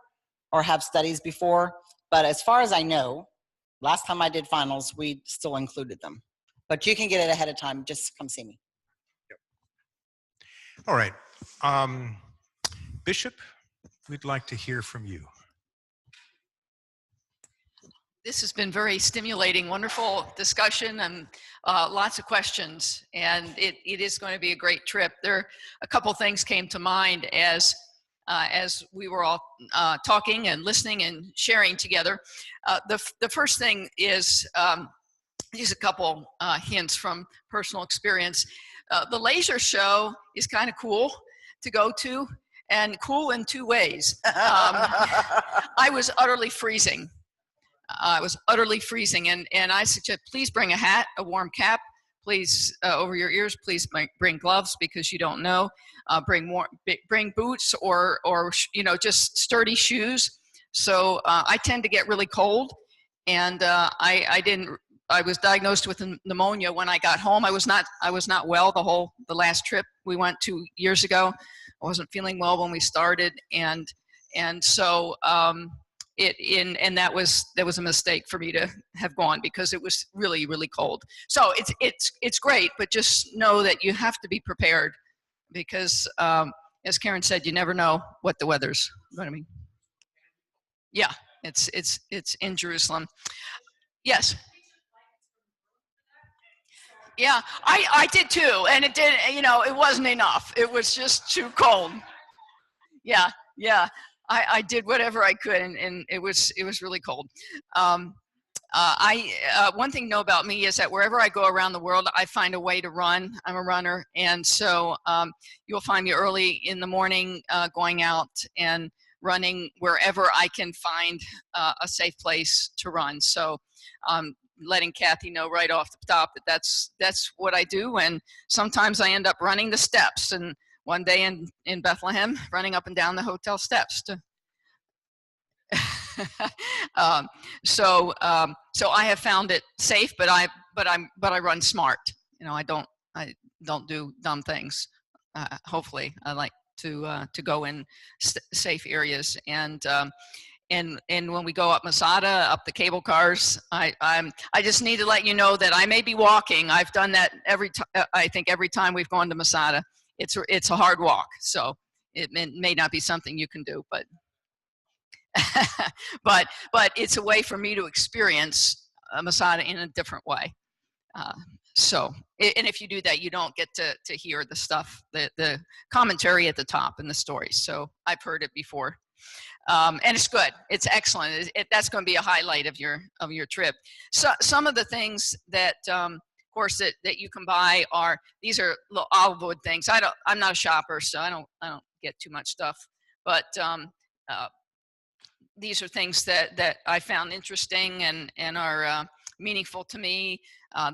or have studies before, but as far as I know, last time I did finals, we still included them. But you can get it ahead of time. Just come see me. Yep. All right. Bishop, we'd like to hear from you. This has been very stimulating, wonderful discussion, and lots of questions. And it is going to be a great trip. There, a couple things came to mind as we were all talking and listening and sharing together. The first thing is just a couple hints from personal experience. The laser show is kind of cool to go to, and cool in two ways. I was utterly freezing. And I suggest please bring a hat, a warm cap, please over your ears. Please bring gloves because you don't know. Bring boots or just sturdy shoes. So I tend to get really cold, and I was diagnosed with pneumonia when I got home. I was not well the last trip we went 2 years ago. I wasn't feeling well when we started, and so. That was a mistake for me to have gone because it was really, really cold. So it's great, but just know that you have to be prepared because, as Karen said, you never know what the weather's going to be. Yeah, it's in Jerusalem. Yes. Yeah, I did too, and it did. It wasn't enough. It was just too cold. Yeah. I did whatever I could, and it was really cold. One thing to know about me is that wherever I go around the world, I find a way to run. I'm a runner, and so you'll find me early in the morning going out and running wherever I can find a safe place to run. So letting Kathy know right off the top that that's what I do, and sometimes I end up running the steps. And one day in Bethlehem, running up and down the hotel steps so I have found it safe, but I run smart. I don't do dumb things. Hopefully, I like to go in safe areas. And when we go up Masada, up the cable cars, I just need to let you know that I may be walking. I've done that I think every time we've gone to Masada. It's a hard walk, so it may not be something you can do, but but it's a way for me to experience Masada in a different way. And if you do that, you don't get to hear the stuff, the commentary at the top and the stories. So I've heard it before, and it's good. It's excellent. That's going to be a highlight of your trip. So some of the things that. Course that you can buy these are little olive wood things. I'm not a shopper, so I don't get too much stuff, but these are things that I found interesting and are meaningful to me.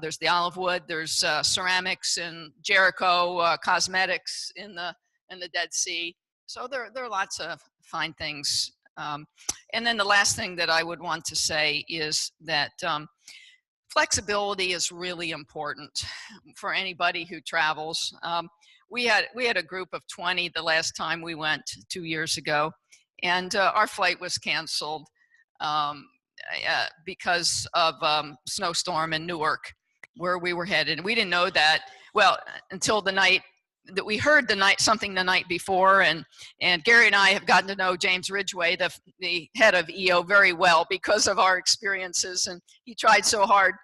There's the olive wood, there's ceramics in Jericho, cosmetics in the Dead Sea. So there are lots of fine things. And then the last thing that I would want to say is that flexibility is really important for anybody who travels. We had a group of 20 the last time we went 2 years ago, and our flight was canceled because of snowstorm in Newark, where we were headed. We didn't know that, well, until the night that we heard something the night before, and Gary and I have gotten to know James Ridgway, the head of EO, very well because of our experiences, and he tried so hard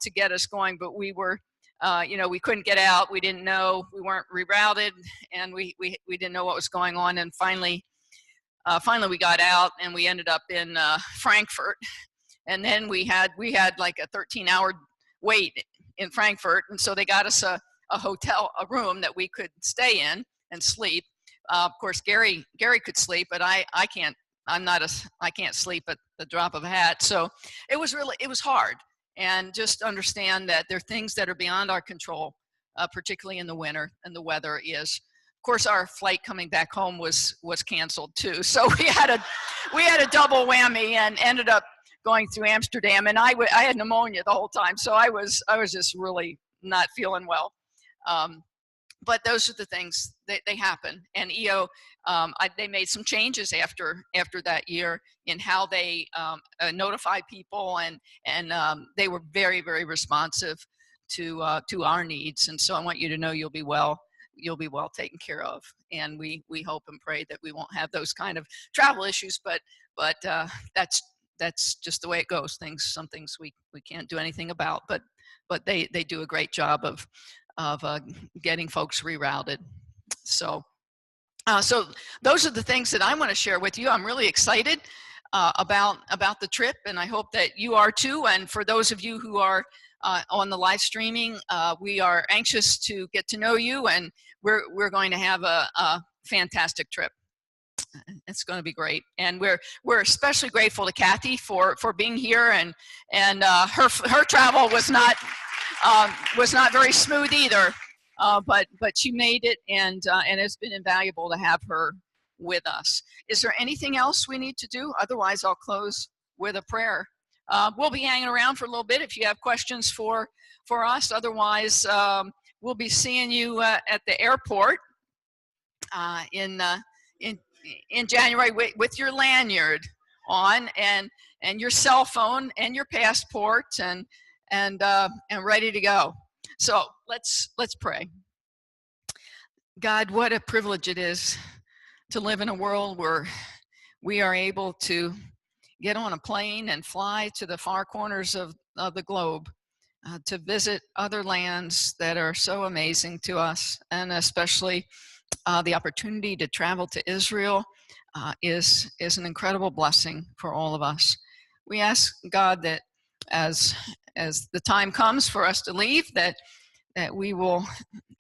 to get us going, but we were, we couldn't get out. We didn't know, we weren't rerouted, and we didn't know what was going on. And finally we got out, and we ended up in Frankfurt, and then we had like a 13-hour wait in Frankfurt, and so they got us a hotel, a room that we could stay in and sleep. Of course, Gary could sleep, but I can't. I can't sleep at the drop of a hat. So it was hard. And just understand that there are things that are beyond our control, particularly in the winter, and the weather is. Of course, our flight coming back home was canceled too. So we had a double whammy and ended up going through Amsterdam. And I had pneumonia the whole time, so I was just really not feeling well. But those are the things they happen. And EO, they made some changes after that year in how they notify people, and they were very, very responsive to our needs. And so I want you to know you'll be well taken care of. And we hope and pray that we won't have those kind of travel issues. But that's just the way it goes. Some things we can't do anything about. But they do a great job of getting folks rerouted. So those are the things that I want to share with you. I'm really excited about the trip, and I hope that you are too. And for those of you who are on the live streaming, we are anxious to get to know you, and we're going to have a fantastic trip. It's going to be great, and we're especially grateful to Kathy for being here, and her travel was not very smooth either, but she made it, and it's been invaluable to have her with us. Is there anything else we need to do? Otherwise, I'll close with a prayer. We'll be hanging around for a little bit if you have questions for us. Otherwise, we'll be seeing you at the airport in January with your lanyard on and your cell phone and your passport and ready to go. So let's pray. God, what a privilege it is to live in a world where we are able to get on a plane and fly to the far corners of the globe to visit other lands that are so amazing to us, and especially the opportunity to travel to Israel is an incredible blessing for all of us. We ask God that as the time comes for us to leave, that we will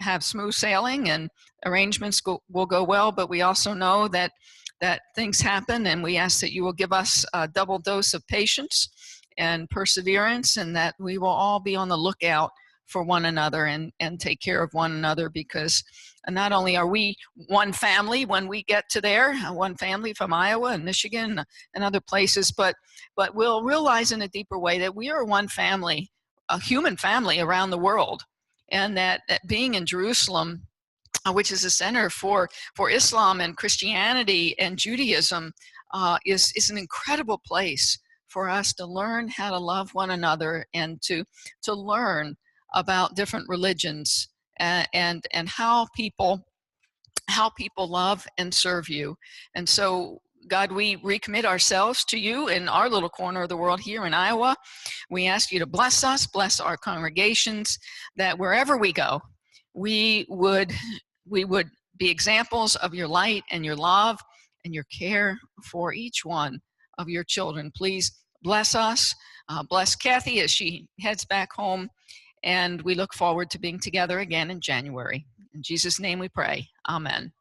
have smooth sailing and arrangements will go well, but we also know that things happen, and we ask that you will give us a double dose of patience and perseverance, and that we will all be on the lookout for one another and take care of one another, because not only are we one family when we get to there, one family from Iowa and Michigan and other places, but we'll realize in a deeper way that we are one family, a human family around the world, and that being in Jerusalem, which is a center for Islam and Christianity and Judaism, is an incredible place for us to learn how to love one another and to learn about different religions and how people love and serve you. And so, God, we recommit ourselves to you in our little corner of the world here in Iowa. We ask you to bless us, bless our congregations, that wherever we go, we would be examples of your light and your love and your care for each one of your children. Please bless us, bless Kathy as she heads back home, and we look forward to being together again in January. In Jesus' name we pray. Amen.